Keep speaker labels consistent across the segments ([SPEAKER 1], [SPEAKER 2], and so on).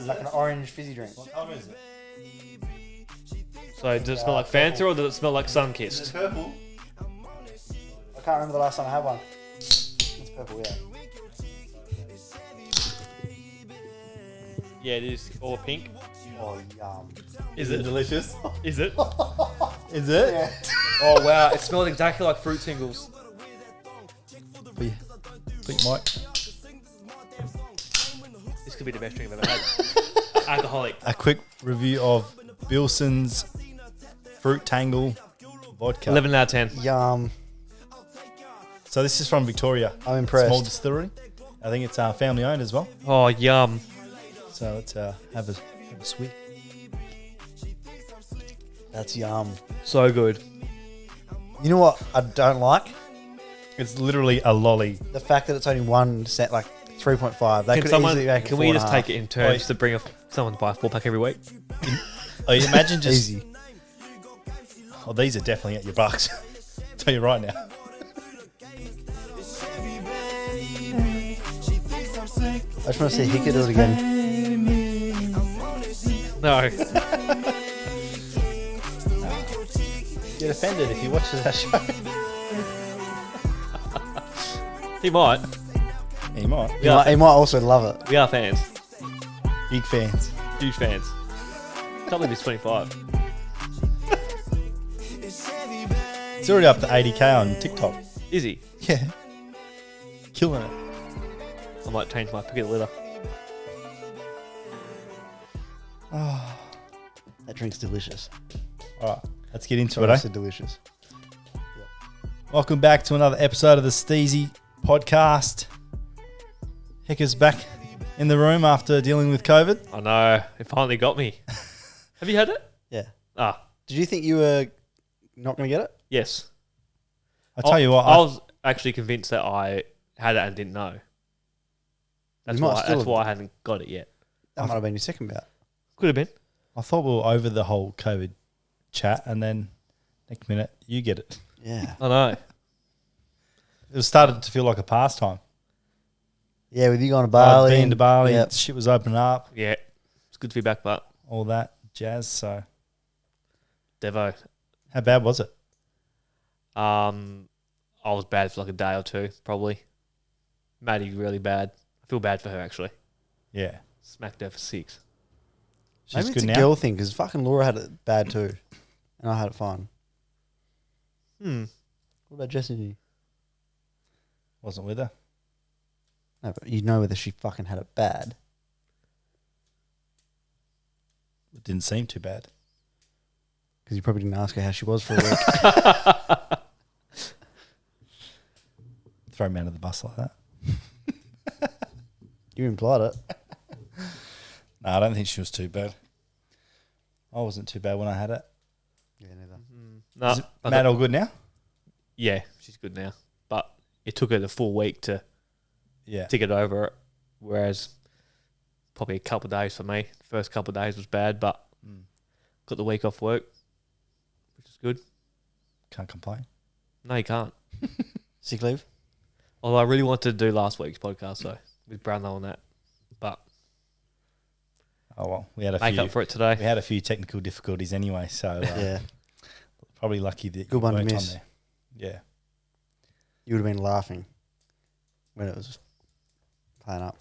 [SPEAKER 1] Like an orange fizzy drink.
[SPEAKER 2] What colour is it?
[SPEAKER 3] So does it smell like Fanta or does it smell like Sunkist?
[SPEAKER 2] Is it purple?
[SPEAKER 1] I can't remember the last time I had one. It's purple, yeah.
[SPEAKER 3] Yeah, it is. Or pink.
[SPEAKER 1] Oh, yum.
[SPEAKER 3] Is it
[SPEAKER 2] delicious?
[SPEAKER 3] Is it?
[SPEAKER 2] Is it?
[SPEAKER 1] Yeah.
[SPEAKER 3] Oh wow, it smells exactly like fruit tingles.
[SPEAKER 2] Please, Mike.
[SPEAKER 3] This could be the best drink I've ever had. Alcoholic.
[SPEAKER 2] A quick review of Billsons Fruit Tangle Vodka.
[SPEAKER 3] 11 out of 10.
[SPEAKER 1] Yum.
[SPEAKER 2] So this is from Victoria.
[SPEAKER 1] I'm impressed.
[SPEAKER 2] Small distillery. I think it's family owned as well.
[SPEAKER 3] Oh, yum.
[SPEAKER 2] So let's have a swig.
[SPEAKER 1] That's yum.
[SPEAKER 3] So good.
[SPEAKER 1] You know what I don't like?
[SPEAKER 2] It's literally a lolly.
[SPEAKER 1] The fact that it's only 1%, like 3.5. They could easily make it
[SPEAKER 3] Can we just
[SPEAKER 1] 4.5.
[SPEAKER 3] take it in turns to bring someone to buy a 4-pack every week?
[SPEAKER 2] Oh, you imagine just.
[SPEAKER 1] Easy.
[SPEAKER 2] Oh, these are definitely at your bucks. Tell you right now.
[SPEAKER 1] I just want to see Hicka do it again.
[SPEAKER 3] No.
[SPEAKER 2] Get offended if you watch that show.
[SPEAKER 3] He might.
[SPEAKER 2] Yeah, you might.
[SPEAKER 1] He might also love it.
[SPEAKER 3] We are fans.
[SPEAKER 2] Big fans.
[SPEAKER 3] Huge fans. Can't believe he's 25.
[SPEAKER 2] It's already up to 80k on TikTok.
[SPEAKER 3] Is he?
[SPEAKER 2] Yeah. Killing it.
[SPEAKER 3] I might change my pick of the litter.
[SPEAKER 1] Oh, that drink's delicious.
[SPEAKER 2] All right, let's get into it.
[SPEAKER 1] Honestly delicious.
[SPEAKER 2] Welcome back to another episode of the Steezy podcast. Hicka's back in the room after dealing with COVID.
[SPEAKER 3] I know. It finally got me. Have you had it?
[SPEAKER 1] Yeah.
[SPEAKER 3] Ah,
[SPEAKER 1] Did you think you were not going to get it?
[SPEAKER 3] yes.
[SPEAKER 2] I tell you what,
[SPEAKER 3] I was actually convinced that I had it and didn't know. That's
[SPEAKER 1] You might
[SPEAKER 3] why.
[SPEAKER 1] still
[SPEAKER 3] That's
[SPEAKER 1] have-
[SPEAKER 3] why I hadn't got it yet.
[SPEAKER 1] That might have been your second bout.
[SPEAKER 3] Could have been.
[SPEAKER 2] I thought we were over the whole COVID chat, and then next minute you get it.
[SPEAKER 1] Yeah.
[SPEAKER 3] I know.
[SPEAKER 2] It was started to feel like a pastime.
[SPEAKER 1] Yeah, with you going to Bali.
[SPEAKER 2] Being to Bali,
[SPEAKER 1] Yep.
[SPEAKER 2] shit was opening up,
[SPEAKER 3] Yeah, it's good to be back, but
[SPEAKER 2] all that jazz. So,
[SPEAKER 3] Devo.
[SPEAKER 2] how bad was it?
[SPEAKER 3] I was bad for like a day or two, probably. Maddie really bad. I feel bad for her actually.
[SPEAKER 2] Yeah,
[SPEAKER 3] Smacked her for 6.
[SPEAKER 2] she's
[SPEAKER 1] Maybe
[SPEAKER 2] good
[SPEAKER 1] it's a
[SPEAKER 2] now.
[SPEAKER 1] girl thing because fucking Laura had it bad too. And I had it fine. What about Jessie?
[SPEAKER 2] Wasn't with her.
[SPEAKER 1] No, but you know whether she fucking had it bad.
[SPEAKER 2] It didn't seem too bad.
[SPEAKER 1] Because you probably didn't ask her how she was for a week.
[SPEAKER 2] Throw me under the bus like that.
[SPEAKER 1] You implied it.
[SPEAKER 2] No, I don't think she was too bad. I wasn't too bad when I had it.
[SPEAKER 1] Yeah, neither.
[SPEAKER 3] No,
[SPEAKER 2] Is it Matt all good now?
[SPEAKER 3] yeah, she's good now. But it took her the full week to
[SPEAKER 2] Yeah.
[SPEAKER 3] get over it. Whereas probably a couple of days for me. The first couple of days was bad, but got the week off work, which is good.
[SPEAKER 2] Can't complain.
[SPEAKER 3] No, you can't.
[SPEAKER 1] Sick leave?
[SPEAKER 3] Although I really wanted to do last week's podcast though, with Brownlow and that. But
[SPEAKER 2] Oh well, we had a
[SPEAKER 3] make
[SPEAKER 2] few.
[SPEAKER 3] up for it today.
[SPEAKER 2] We had a few technical difficulties anyway, so
[SPEAKER 1] Yeah.
[SPEAKER 2] probably lucky that
[SPEAKER 1] Good
[SPEAKER 2] you
[SPEAKER 1] one to
[SPEAKER 2] worked
[SPEAKER 1] miss.
[SPEAKER 2] on there. Yeah.
[SPEAKER 1] You would have been laughing when it was playing up.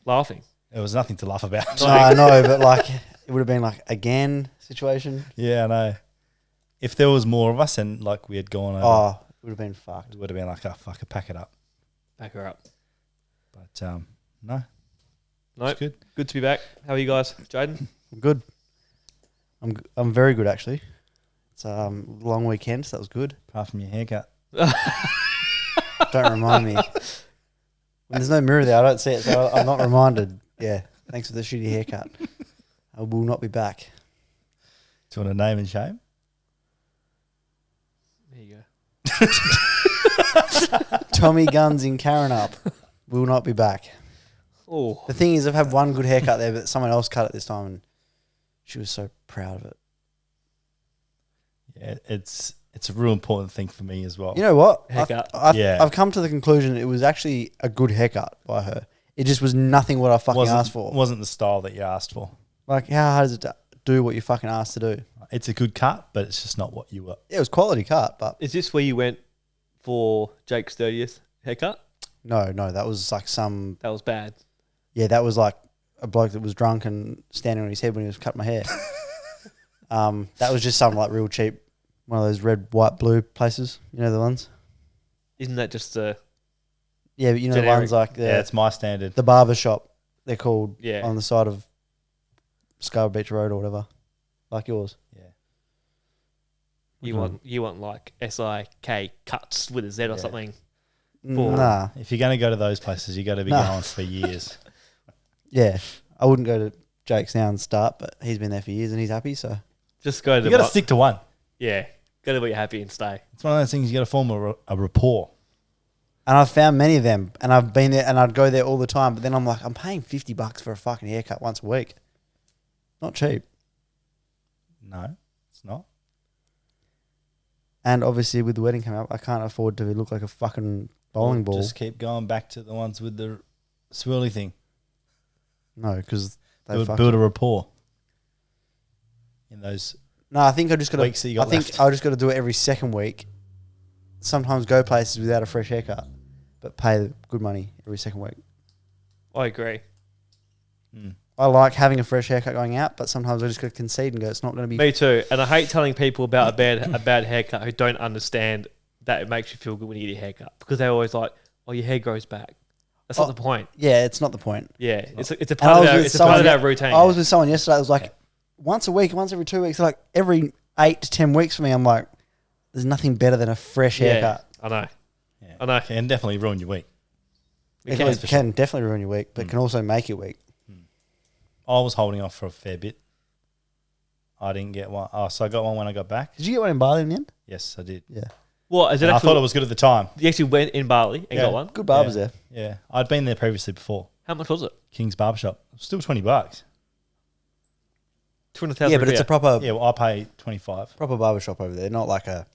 [SPEAKER 3] Laughing.
[SPEAKER 2] There was nothing to laugh about.
[SPEAKER 1] No, I know, but like it would have been like again situation.
[SPEAKER 2] Yeah, I know. If there was more of us and like we had gone over,
[SPEAKER 1] Oh, it would have been fucked.
[SPEAKER 2] it would have been like, oh, fuck it, pack it up.
[SPEAKER 3] Back her up.
[SPEAKER 2] But no,
[SPEAKER 3] Nope.
[SPEAKER 2] it's good.
[SPEAKER 3] Good to be back. How are you guys, Jaden?
[SPEAKER 1] I'm good. I'm very good actually. It's a long weekend, so that was good.
[SPEAKER 2] Apart from your haircut.
[SPEAKER 1] Don't remind me. When there's no mirror there, I don't see it, so I'm not reminded. Yeah, thanks for the shitty haircut. I will not be back.
[SPEAKER 2] Do you want a name and shame?
[SPEAKER 3] There you go.
[SPEAKER 1] Tommy Guns in Karrinyup will not be back.
[SPEAKER 3] Oh,
[SPEAKER 1] The thing is, I've had one good haircut there, but someone else cut it this time, and She was so proud of it.
[SPEAKER 2] Yeah, it's a real important thing for me as well.
[SPEAKER 1] You know what?
[SPEAKER 3] Haircut.
[SPEAKER 1] I've come to the conclusion it was actually a good haircut by her. It just was nothing what I fucking asked for.
[SPEAKER 2] Wasn't the style that you asked for.
[SPEAKER 1] Like, how hard is it to do what you fucking asked to do?
[SPEAKER 2] It's a good cut, but it's just not what you were.
[SPEAKER 1] Yeah, it was quality cut, but
[SPEAKER 3] Is this where you went for Jake's 30th haircut?
[SPEAKER 1] no, that was like some.
[SPEAKER 3] That was bad.
[SPEAKER 1] Yeah, that was like a bloke that was drunk and standing on his head when he was cutting my hair. That was just some like real cheap, one of those red, white, blue places. You know the ones?
[SPEAKER 3] Isn't that just the...
[SPEAKER 1] Yeah, but you know
[SPEAKER 3] Generic.
[SPEAKER 1] the ones like
[SPEAKER 2] Yeah, it's my standard.
[SPEAKER 1] the barber shop. They're called
[SPEAKER 3] Yeah.
[SPEAKER 1] on the side of Scarborough Beach Road or whatever, like yours.
[SPEAKER 2] Yeah.
[SPEAKER 3] You want like SIK cuts with a Z or
[SPEAKER 2] Yeah.
[SPEAKER 3] something.
[SPEAKER 1] Nah,
[SPEAKER 2] If you're going to go to those places, you got to be
[SPEAKER 1] Nah.
[SPEAKER 2] going for years.
[SPEAKER 1] yeah, I wouldn't go to Jake's now and start, but he's been there for years and he's happy. So
[SPEAKER 3] Just go to
[SPEAKER 2] You got to stick to one.
[SPEAKER 3] Yeah. Go to where you're happy and stay.
[SPEAKER 2] It's one of those things you got to form a rapport.
[SPEAKER 1] and I've found many of them, and I've been there, and I'd go there all the time. But then I'm like, I'm paying $50 for a fucking haircut once a week. Not cheap.
[SPEAKER 2] No, it's not.
[SPEAKER 1] And obviously, with the wedding coming up, I can't afford to look like a fucking bowling ball.
[SPEAKER 2] Just keep going back to the ones with the swirly thing.
[SPEAKER 1] No, because they
[SPEAKER 2] Build,
[SPEAKER 1] fucked
[SPEAKER 2] build
[SPEAKER 1] it.
[SPEAKER 2] a rapport in those.
[SPEAKER 1] No, I think I just got
[SPEAKER 2] weeks that you
[SPEAKER 1] to. I
[SPEAKER 2] got
[SPEAKER 1] think
[SPEAKER 2] left.
[SPEAKER 1] I just got to do it every second week. Sometimes go places without a fresh haircut, but pay the good money every second week.
[SPEAKER 3] I agree.
[SPEAKER 1] I like having a fresh haircut going out, but sometimes I just got to concede and go, it's not going to be.
[SPEAKER 3] Me too. And I hate telling people about a bad haircut who don't understand that it makes you feel good when you get your haircut. Because they're always like, oh, your hair grows back. That's not the point.
[SPEAKER 1] Yeah, it's not the point.
[SPEAKER 3] Yeah. It's a
[SPEAKER 1] And I
[SPEAKER 3] part
[SPEAKER 1] was
[SPEAKER 3] of our,
[SPEAKER 1] with
[SPEAKER 3] it's a part of
[SPEAKER 1] someone-
[SPEAKER 3] our routine.
[SPEAKER 1] I was with someone yesterday. It was like once a week, once every 2 weeks, like every 8 to 10 weeks for me. I'm like, there's nothing better than a fresh haircut.
[SPEAKER 3] I know.
[SPEAKER 2] Yeah.
[SPEAKER 3] I know.
[SPEAKER 2] Can definitely ruin your week.
[SPEAKER 3] We
[SPEAKER 1] It
[SPEAKER 3] can.
[SPEAKER 1] can definitely ruin your week, but can also make your week.
[SPEAKER 2] I was holding off for a fair bit. I didn't get one. Oh, so I got one when I got back.
[SPEAKER 1] Did you get one in Bali in the end?
[SPEAKER 2] Yes, I did.
[SPEAKER 1] Yeah.
[SPEAKER 3] What? Is it
[SPEAKER 2] And I
[SPEAKER 3] actually,
[SPEAKER 2] thought it was good at the time.
[SPEAKER 3] you actually went in Bali and
[SPEAKER 2] Yeah.
[SPEAKER 3] got one?
[SPEAKER 1] Good barbers
[SPEAKER 2] Yeah.
[SPEAKER 1] there.
[SPEAKER 2] Yeah, I'd been there previously before.
[SPEAKER 3] How much was it?
[SPEAKER 2] King's Barbershop. Still $20.
[SPEAKER 3] 200,000
[SPEAKER 1] Yeah, but it's a proper
[SPEAKER 2] Yeah, well, I pay 25.
[SPEAKER 1] proper barber shop over there, not like a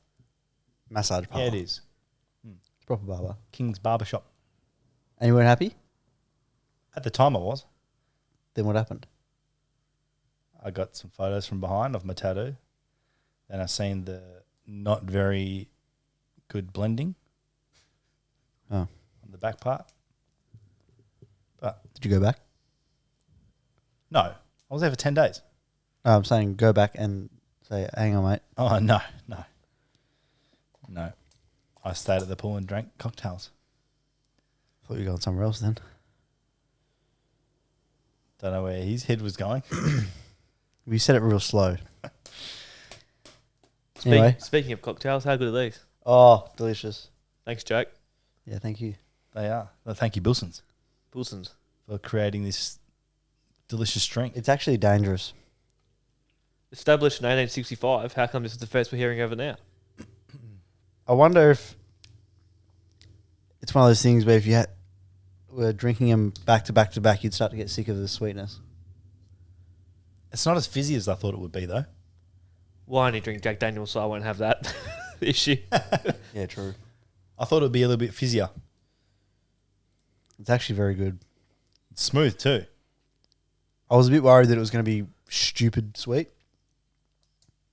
[SPEAKER 1] massage parlor.
[SPEAKER 2] Yeah, it is.
[SPEAKER 1] It's a proper barber.
[SPEAKER 2] King's Barbershop.
[SPEAKER 1] And you weren't happy?
[SPEAKER 2] At the time, I was.
[SPEAKER 1] Then what happened?
[SPEAKER 2] I got some photos from behind of my tattoo. Then I seen the not very good blending
[SPEAKER 1] Oh.
[SPEAKER 2] on the back part. But
[SPEAKER 1] Did you go back?
[SPEAKER 2] no, I was there for 10 days.
[SPEAKER 1] No, I'm saying go back and say, hang on, mate.
[SPEAKER 2] Oh, no. I stayed at the pool and drank cocktails.
[SPEAKER 1] Thought you were going somewhere else then.
[SPEAKER 2] Don't know where his head was going.
[SPEAKER 1] You said it real slow. Anyway.
[SPEAKER 3] Speaking of cocktails, how good are these?
[SPEAKER 1] Oh, delicious.
[SPEAKER 3] Thanks, Jake.
[SPEAKER 1] Yeah, thank you.
[SPEAKER 2] They are. Well, thank you, Billsons,
[SPEAKER 3] Billsons.
[SPEAKER 2] for creating this delicious drink.
[SPEAKER 1] It's actually dangerous.
[SPEAKER 3] Established in 1865. How come this is the first we're hearing over now?
[SPEAKER 1] I wonder if it's one of those things where if you were drinking them back to back to back, you'd start to get sick of the sweetness.
[SPEAKER 2] It's not as fizzy as I thought it would be, though.
[SPEAKER 3] Well, I only drink Jack Daniels, so I won't have that issue.
[SPEAKER 1] Yeah, true.
[SPEAKER 2] I thought it would be a little bit fizzier.
[SPEAKER 1] It's actually very good.
[SPEAKER 2] It's smooth, too.
[SPEAKER 1] I was a bit worried that it was going to be stupid sweet,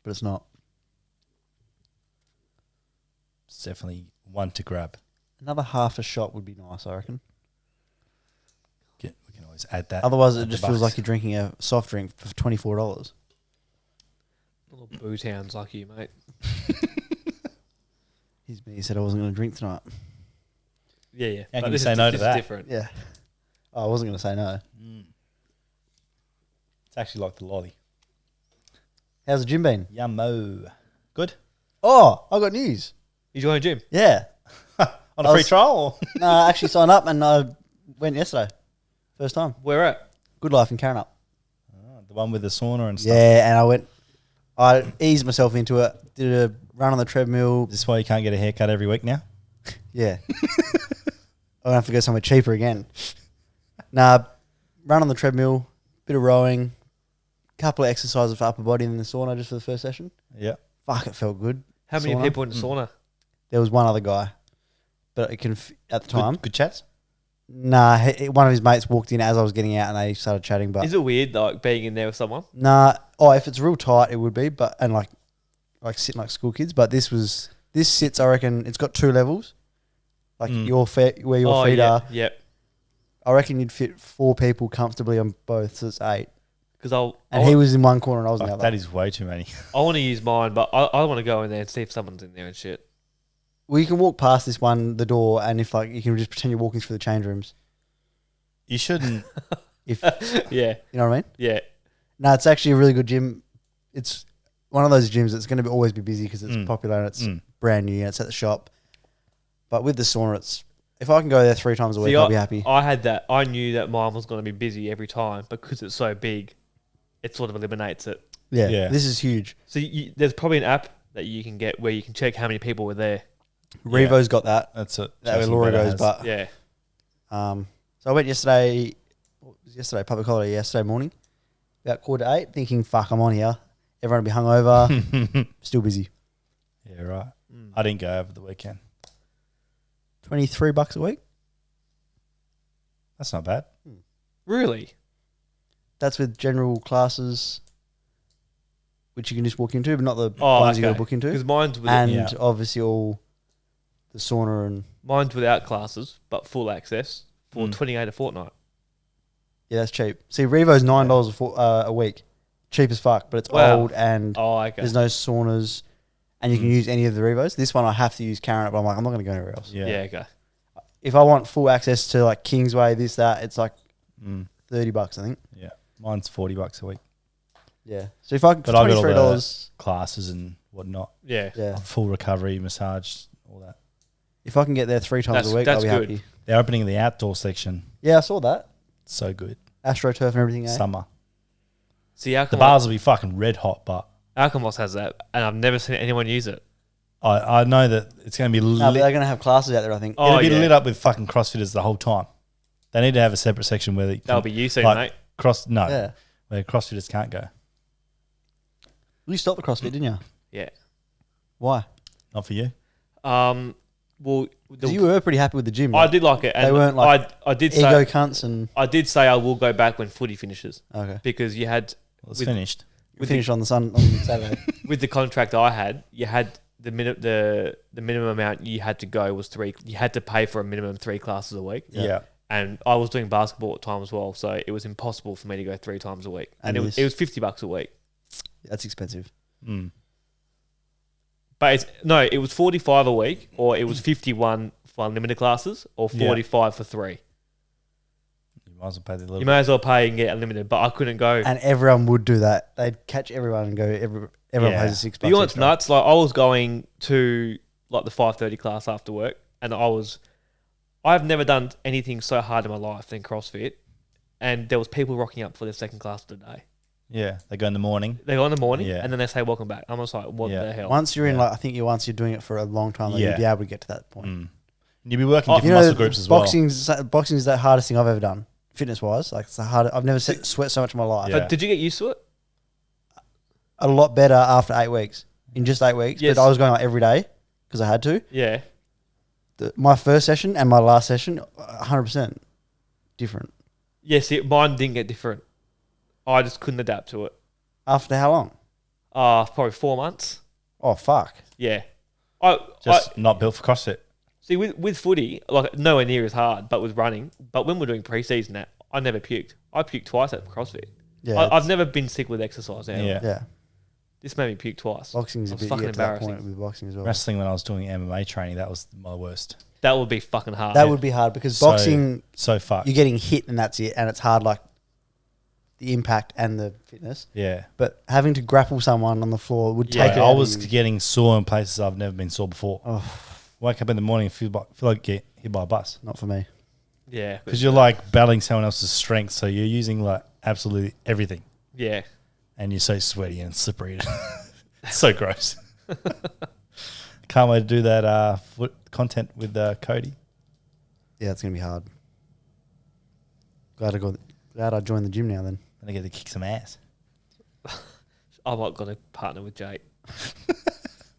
[SPEAKER 1] but it's not.
[SPEAKER 2] It's definitely one to grab.
[SPEAKER 1] Another half a shot would be nice, I reckon.
[SPEAKER 2] We can always add that.
[SPEAKER 1] Otherwise, it
[SPEAKER 2] at the
[SPEAKER 1] just feels
[SPEAKER 2] bucks.
[SPEAKER 1] like you're drinking a soft drink for $24.
[SPEAKER 3] Little booze hounds like you, mate.
[SPEAKER 1] He said I wasn't going to drink tonight.
[SPEAKER 3] Yeah.
[SPEAKER 2] How
[SPEAKER 3] But
[SPEAKER 2] can you
[SPEAKER 3] this
[SPEAKER 2] say
[SPEAKER 3] is-
[SPEAKER 2] no to
[SPEAKER 3] this
[SPEAKER 2] that?
[SPEAKER 3] is different.
[SPEAKER 1] Yeah. Oh, I wasn't going to say no.
[SPEAKER 2] It's actually like the lolly.
[SPEAKER 1] How's the gym been?
[SPEAKER 2] Yummo. Good.
[SPEAKER 1] Oh, I got news.
[SPEAKER 3] You joined a gym?
[SPEAKER 1] Yeah.
[SPEAKER 2] On a
[SPEAKER 1] I
[SPEAKER 2] free
[SPEAKER 1] was-
[SPEAKER 2] trial? Or?
[SPEAKER 1] No, I actually signed up and I went yesterday. First time.
[SPEAKER 3] Where at?
[SPEAKER 1] Good Life in Carrinup.
[SPEAKER 2] The one with the sauna and stuff.
[SPEAKER 1] Yeah, and I eased myself into it. Did a run on the treadmill.
[SPEAKER 2] Is this why you can't get a haircut every week now?
[SPEAKER 1] Yeah. I don't have to go somewhere cheaper again. Nah, run on the treadmill, bit of rowing, couple of exercises for upper body in the sauna just for the first session.
[SPEAKER 2] Yeah.
[SPEAKER 1] Fuck, it felt good.
[SPEAKER 3] How many
[SPEAKER 1] Sauna.
[SPEAKER 3] people in the sauna?
[SPEAKER 1] There was one other guy, but it can at the time.
[SPEAKER 2] Good chats?
[SPEAKER 1] Nah, one of his mates walked in as I was getting out, and they started chatting. But
[SPEAKER 3] Is it weird like being in there with someone?
[SPEAKER 1] nah, if it's real tight, it would be. But and like sitting like school kids. But this sits. I reckon it's got 2 levels. Like your feet, where your feet are.
[SPEAKER 3] Yep.
[SPEAKER 1] I reckon you'd fit 4 people comfortably on both, so it's 8.
[SPEAKER 3] Because
[SPEAKER 1] he was in one corner and I was in the other.
[SPEAKER 2] That is way too many.
[SPEAKER 3] I want to use mine, but I want to go in there and see if someone's in there and shit.
[SPEAKER 1] Well, you can walk past the door, and if like you can just pretend you're walking through the change rooms.
[SPEAKER 2] You shouldn't.
[SPEAKER 1] If
[SPEAKER 3] Yeah.
[SPEAKER 1] you know what I mean?
[SPEAKER 3] Yeah.
[SPEAKER 1] No, it's actually a really good gym. It's one of those gyms that's going to always be busy because it's popular and it's brand new and it's at the shop. But with the sauna, if I can go there 3 times a week, I'll be happy.
[SPEAKER 3] I had that. I knew that mine was going to be busy every time, but because it's so big, it sort of eliminates it.
[SPEAKER 1] Yeah. This is huge.
[SPEAKER 3] So there's probably an app that you can get where you can check how many people were there.
[SPEAKER 1] Revo's got that.
[SPEAKER 2] That's it.
[SPEAKER 1] That where Laura goes, but
[SPEAKER 3] Yeah.
[SPEAKER 1] So I went yesterday. What was yesterday? Public holiday yesterday morning, about 7:45, thinking, "Fuck, I'm on here. Everyone will be hungover. Still busy.
[SPEAKER 2] Yeah, right. I didn't go over the weekend.
[SPEAKER 1] $23 a week.
[SPEAKER 2] That's not bad.
[SPEAKER 3] Really?
[SPEAKER 1] That's with general classes, which you can just walk into, but not the
[SPEAKER 3] Oh,
[SPEAKER 1] ones you got
[SPEAKER 3] okay.
[SPEAKER 1] to book into.
[SPEAKER 3] Because mine's
[SPEAKER 1] And obviously all the sauna and
[SPEAKER 3] mine's without classes, but full access for $28 a fortnight.
[SPEAKER 1] yeah, that's cheap. See, Revo's $9 a week, cheap as fuck, but it's old and
[SPEAKER 3] Okay.
[SPEAKER 1] there's no saunas, and you can use any of the Revos. This one I have to use Karen, but I'm like, I'm not going to go anywhere else.
[SPEAKER 3] Yeah, okay.
[SPEAKER 1] If I want full access to like Kingsway, this, that, it's like $30, I think.
[SPEAKER 2] Yeah. Mine's $40 a week.
[SPEAKER 1] Yeah. So if I
[SPEAKER 2] But I got all
[SPEAKER 1] $23,
[SPEAKER 2] classes and whatnot.
[SPEAKER 3] Yeah.
[SPEAKER 2] Full recovery, massage, all that.
[SPEAKER 1] if I can get there 3 times a week, I'll be
[SPEAKER 3] good.
[SPEAKER 1] happy.
[SPEAKER 2] They're opening the outdoor section.
[SPEAKER 1] Yeah, I saw that.
[SPEAKER 2] So good.
[SPEAKER 1] AstroTurf and everything.
[SPEAKER 2] Summer.
[SPEAKER 3] See,
[SPEAKER 2] The bars will be fucking red hot, but
[SPEAKER 3] Alchemist has that, and I've never seen anyone use it.
[SPEAKER 2] I know that it's going to be
[SPEAKER 1] No, but
[SPEAKER 2] lit.
[SPEAKER 1] they're going to have classes out there, I think.
[SPEAKER 3] Oh,
[SPEAKER 2] It'll be
[SPEAKER 3] yeah.
[SPEAKER 2] lit up with fucking CrossFitters the whole time. They need to have a separate section where
[SPEAKER 3] That'll be you soon, mate.
[SPEAKER 1] Yeah.
[SPEAKER 2] Where CrossFitters can't go.
[SPEAKER 1] You stopped the CrossFit, didn't you?
[SPEAKER 3] Yeah.
[SPEAKER 1] Why?
[SPEAKER 2] Not for you.
[SPEAKER 3] Well,
[SPEAKER 1] Because you were pretty happy with the gym.
[SPEAKER 3] I
[SPEAKER 1] Right?
[SPEAKER 3] did like it. And
[SPEAKER 1] They weren't like
[SPEAKER 3] I did
[SPEAKER 1] ego
[SPEAKER 3] say
[SPEAKER 1] cunts and...
[SPEAKER 3] I did say I will go back when footy finishes
[SPEAKER 1] Okay.
[SPEAKER 3] because you had
[SPEAKER 2] Well, it's
[SPEAKER 3] With-
[SPEAKER 2] finished.
[SPEAKER 1] We finished on on Saturday.
[SPEAKER 3] with the contract I had, you had the minimum amount you had to go was 3. You had to pay for a minimum 3 classes a week.
[SPEAKER 2] Yeah.
[SPEAKER 3] And I was doing basketball at the time as well, so it was impossible for me to go 3 times a week. And
[SPEAKER 1] And
[SPEAKER 3] it was $50 a week.
[SPEAKER 1] That's expensive.
[SPEAKER 3] But it was 45 a week, or it was 51 for unlimited classes, or 45 for 3.
[SPEAKER 2] You might as well pay the little
[SPEAKER 3] You may as well pay and get unlimited, but I couldn't go.
[SPEAKER 1] And everyone would do that. They'd catch everyone and go, everyone pays a $6.
[SPEAKER 3] But you know what's
[SPEAKER 1] extra.
[SPEAKER 3] nuts? Like I was going to like the 5:30 class after work, and I've never done anything so hard in my life than CrossFit, and there was people rocking up for their second class of the day.
[SPEAKER 2] Yeah. They go in the morning.
[SPEAKER 3] They go in the morning,
[SPEAKER 2] Yeah.
[SPEAKER 3] and then they say welcome back. I'm just like, what the hell?
[SPEAKER 1] Once you're in, I think once you're doing it for a long time, like, you'll be able to get to that point.
[SPEAKER 2] And you'll be working different muscle groups as
[SPEAKER 1] boxing is the hardest thing I've ever done, fitness-wise. Like, it's the hardest. I've never sweat so much in my life.
[SPEAKER 2] Yeah.
[SPEAKER 3] But did you get used to it?
[SPEAKER 1] A lot better after 8 weeks. In just 8 weeks.
[SPEAKER 3] Yes.
[SPEAKER 1] But I was going like every day because I had to.
[SPEAKER 3] Yeah.
[SPEAKER 1] My first session and my last session, 100% different.
[SPEAKER 3] Yes, mine didn't get different. I just couldn't adapt to it.
[SPEAKER 1] After how long?
[SPEAKER 3] Probably 4 months.
[SPEAKER 1] Oh, fuck.
[SPEAKER 3] Yeah.
[SPEAKER 2] Just not built for CrossFit.
[SPEAKER 3] See, with footy, like nowhere near as hard, but with running. But when we're doing pre-season, I never puked. I puked twice at CrossFit.
[SPEAKER 1] Yeah,
[SPEAKER 3] I've never been sick with exercise. Ever.
[SPEAKER 2] Yeah.
[SPEAKER 1] Yeah.
[SPEAKER 3] This made me puke twice.
[SPEAKER 1] Boxing's a
[SPEAKER 3] It was
[SPEAKER 1] bit
[SPEAKER 3] fucking
[SPEAKER 1] to that
[SPEAKER 3] embarrassing.
[SPEAKER 1] point with boxing as well.
[SPEAKER 2] Wrestling, when I was doing MMA training, that was my worst.
[SPEAKER 3] That would be fucking hard.
[SPEAKER 1] That would be hard because boxing,
[SPEAKER 2] So fucked.
[SPEAKER 1] you're getting hit and that's it. And it's hard, like the impact and the fitness.
[SPEAKER 2] Yeah.
[SPEAKER 1] But having to grapple someone on the floor would
[SPEAKER 3] Yeah.
[SPEAKER 1] take it
[SPEAKER 2] I
[SPEAKER 1] out of
[SPEAKER 2] was
[SPEAKER 1] you.
[SPEAKER 2] getting sore in places I've never been sore before. Wake up in the morning and feel like get hit by a bus.
[SPEAKER 1] Not for me.
[SPEAKER 3] Yeah.
[SPEAKER 2] Because you're like battling someone else's strength, so you're using like absolutely everything.
[SPEAKER 3] Yeah.
[SPEAKER 2] And you're so sweaty and slippery. It's so gross. Can't wait to do that content with Cody.
[SPEAKER 1] Yeah, it's going to be hard. Glad I joined the gym now then.
[SPEAKER 2] And I get to kick some ass.
[SPEAKER 3] I'm not going to partner with Jake.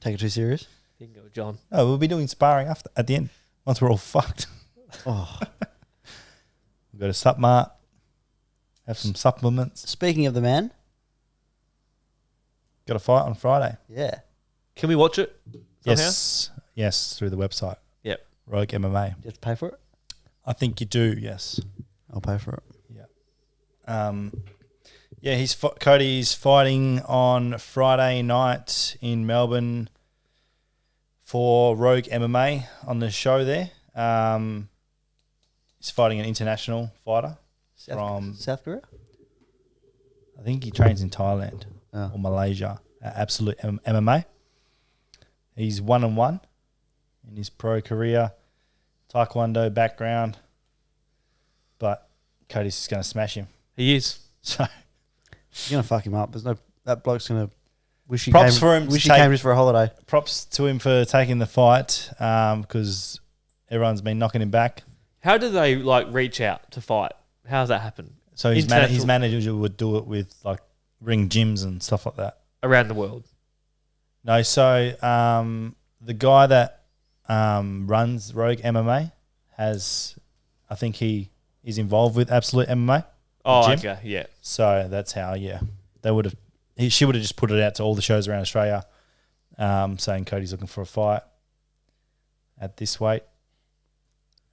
[SPEAKER 1] Take it too serious.
[SPEAKER 3] You can go with John.
[SPEAKER 2] Oh, we'll be doing sparring at the end once we're all fucked.
[SPEAKER 1] Oh.
[SPEAKER 2] We'll go to Supmart, have some supplements.
[SPEAKER 1] Speaking of the man.
[SPEAKER 2] Got a fight on Friday.
[SPEAKER 1] Yeah.
[SPEAKER 3] Can we watch it somehow?
[SPEAKER 2] Yes, through the website.
[SPEAKER 3] Yep.
[SPEAKER 2] Rogue MMA.
[SPEAKER 1] Do you have to pay for it?
[SPEAKER 2] I think you do, yes.
[SPEAKER 1] I'll pay for it.
[SPEAKER 2] Yeah. Cody's fighting on Friday night in Melbourne for Rogue MMA on the show there. He's fighting an international fighter from
[SPEAKER 1] South Korea?
[SPEAKER 2] I think he trains in Thailand or Malaysia at Absolute MMA. He's 1-1 in his pro career, Taekwondo background, but Cody's just going to smash him.
[SPEAKER 3] He is.
[SPEAKER 2] So
[SPEAKER 1] He's going to fuck him up. That bloke's going to wish he
[SPEAKER 2] Props
[SPEAKER 1] came,
[SPEAKER 2] for him
[SPEAKER 1] wish
[SPEAKER 2] to
[SPEAKER 1] he came just for a holiday.
[SPEAKER 2] props to him for taking the fight because everyone's been knocking him back.
[SPEAKER 3] How do they reach out to fight? How does that happen?
[SPEAKER 2] So his manager would do it with ring gyms and stuff like that.
[SPEAKER 3] Around the world?
[SPEAKER 2] No, so the guy that runs Rogue MMA I think he is involved with Absolute MMA.
[SPEAKER 3] Oh,
[SPEAKER 2] gym.
[SPEAKER 3] okay, yeah.
[SPEAKER 2] So that's how, she would have just put it out to all the shows around Australia saying Cody's looking for a fight at this weight.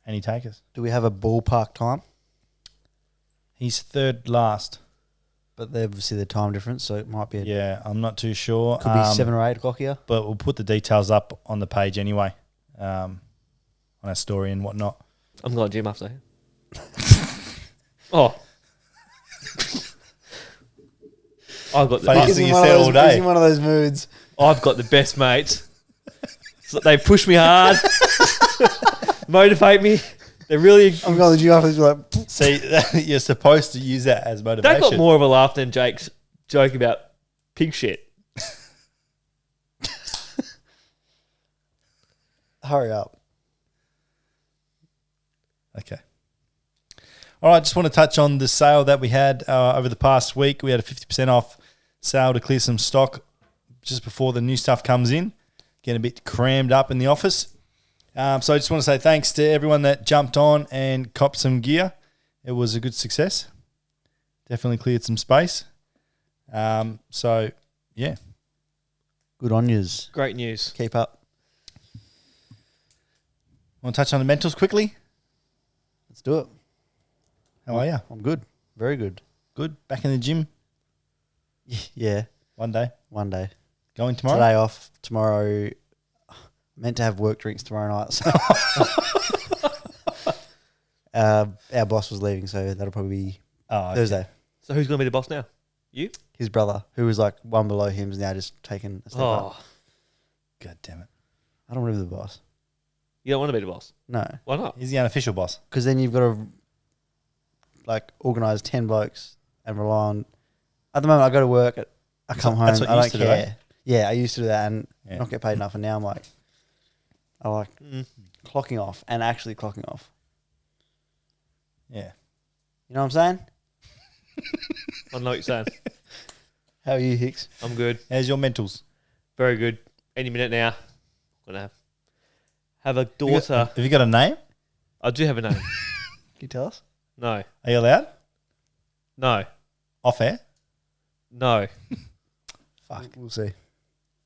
[SPEAKER 2] And he take us.
[SPEAKER 1] Do we have a ballpark time?
[SPEAKER 2] He's third last.
[SPEAKER 1] But obviously the time difference, so it might be
[SPEAKER 2] I'm not too sure.
[SPEAKER 1] Could be 7 or 8 o'clock here.
[SPEAKER 2] But we'll put the details up on the page anyway, on our story and whatnot.
[SPEAKER 3] I'm going to gym after. Oh. I've got
[SPEAKER 2] Funniest thing you said all day.
[SPEAKER 1] He's in one of those moods.
[SPEAKER 3] I've got the best mates. So they push me hard, motivate me. They're really.
[SPEAKER 1] I'm going to the gym after this.
[SPEAKER 2] See, you're supposed to use that as motivation.
[SPEAKER 3] That got more of a laugh than Jake's joke about pig shit.
[SPEAKER 1] Hurry up.
[SPEAKER 2] Okay. All right, just want to touch on the sale that we had over the past week. We had a 50% off sale to clear some stock just before the new stuff comes in. Getting a bit crammed up in the office. So I just want to say thanks to everyone that jumped on and copped some gear. It was a good success. Definitely cleared some space. So, yeah.
[SPEAKER 1] Good on yous.
[SPEAKER 3] Great news.
[SPEAKER 1] Keep up.
[SPEAKER 2] Want to touch on the mentals quickly?
[SPEAKER 1] Let's do it.
[SPEAKER 2] How are you?
[SPEAKER 1] I'm good. Very good.
[SPEAKER 2] Good. Back in the gym?
[SPEAKER 1] Yeah.
[SPEAKER 2] One day. Going tomorrow?
[SPEAKER 1] Today off. Tomorrow. Meant to have work drinks tomorrow night. So our boss was leaving, so that'll probably be Thursday.
[SPEAKER 3] So who's going to be the boss now? You?
[SPEAKER 1] His brother, who was one below him, is now just taking a step up.
[SPEAKER 2] God damn it.
[SPEAKER 1] I don't want to be the boss.
[SPEAKER 3] You don't want to be the boss?
[SPEAKER 1] No.
[SPEAKER 3] Why not?
[SPEAKER 2] He's the unofficial boss.
[SPEAKER 1] Because then you've got to organise 10 blokes and rely on... At the moment, I go to work, I come home, I don't care.
[SPEAKER 2] Right?
[SPEAKER 1] Yeah, I used to do that and not get paid enough, and now I'm I like clocking off and actually clocking off.
[SPEAKER 2] Yeah.
[SPEAKER 1] You know what I'm saying?
[SPEAKER 3] I know what you're saying.
[SPEAKER 1] How are you, Hicks?
[SPEAKER 3] I'm good.
[SPEAKER 2] How's your mentals?
[SPEAKER 3] Very good. Any minute now. I'm going to have a daughter.
[SPEAKER 2] Have you got a name?
[SPEAKER 3] I do have a name.
[SPEAKER 1] Can you tell us?
[SPEAKER 3] No.
[SPEAKER 2] Are you allowed?
[SPEAKER 3] No.
[SPEAKER 2] Off air?
[SPEAKER 3] No.
[SPEAKER 2] Fuck.
[SPEAKER 1] We'll see.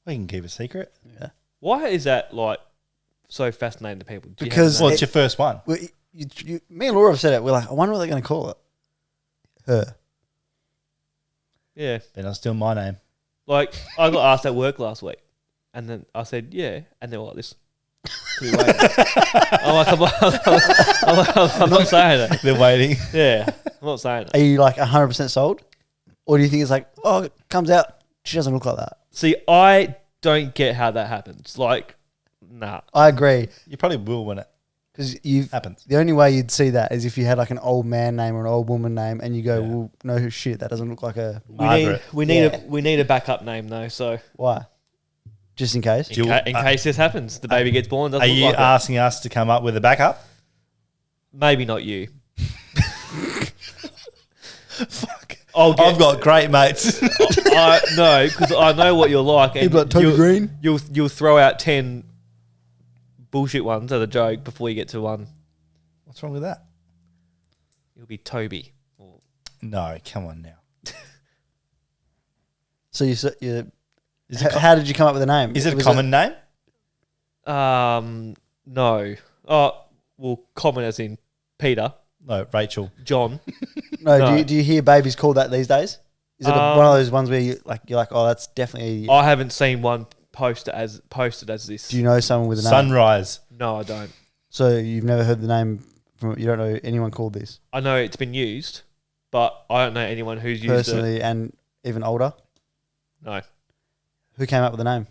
[SPEAKER 2] We can keep a secret.
[SPEAKER 1] Yeah.
[SPEAKER 3] Why is that so fascinating to people?
[SPEAKER 1] Because
[SPEAKER 2] it's your first one.
[SPEAKER 1] Well, me and Laura have said it. We're like, I wonder what they're going to call it. Her.
[SPEAKER 3] Yeah.
[SPEAKER 2] Then I'll steal my name.
[SPEAKER 3] I got asked at work last week, and then I said, yeah, and they were like this. I'm not saying it.
[SPEAKER 2] They're waiting.
[SPEAKER 3] Yeah, I'm not saying it.
[SPEAKER 1] Are you 100% sold? Or do you think it's it comes out, she doesn't look like that?
[SPEAKER 3] See, I don't get how that happens. Nah.
[SPEAKER 1] I agree.
[SPEAKER 2] You probably will when it
[SPEAKER 1] Because
[SPEAKER 2] happens.
[SPEAKER 1] The only way you'd see that is if you had an old man name or an old woman name, and you go, well, no shit, that doesn't look like a
[SPEAKER 2] Margaret.
[SPEAKER 3] We need a backup name though. So
[SPEAKER 1] why? Just in case.
[SPEAKER 3] in case this happens, the baby gets born.
[SPEAKER 2] Are you asking us to come up with a backup?
[SPEAKER 3] Maybe not you.
[SPEAKER 2] Fuck. I've got great mates.
[SPEAKER 3] No, because I know what you're like.
[SPEAKER 1] People like Toby Green.
[SPEAKER 3] You'll throw out 10 bullshit ones as a joke before you get to one.
[SPEAKER 2] What's wrong with that?
[SPEAKER 3] It'll be Toby.
[SPEAKER 2] No, come on now.
[SPEAKER 1] So how did you come up with the name?
[SPEAKER 2] Is it a common name?
[SPEAKER 3] No. Oh, well, common as in Peter.
[SPEAKER 2] No, Rachel.
[SPEAKER 3] John.
[SPEAKER 1] No. Do you hear babies called that these days? Is it one of those ones where you're like, oh, that's definitely?
[SPEAKER 3] I haven't seen one posted as this.
[SPEAKER 1] Do you know someone with a name?
[SPEAKER 2] Sunrise.
[SPEAKER 3] No, I don't.
[SPEAKER 1] So you've never heard the name from? You don't know anyone called this
[SPEAKER 3] I know it's been used, but I don't know anyone who's used
[SPEAKER 1] personally, and even older.
[SPEAKER 3] No.
[SPEAKER 1] Who came up with the name?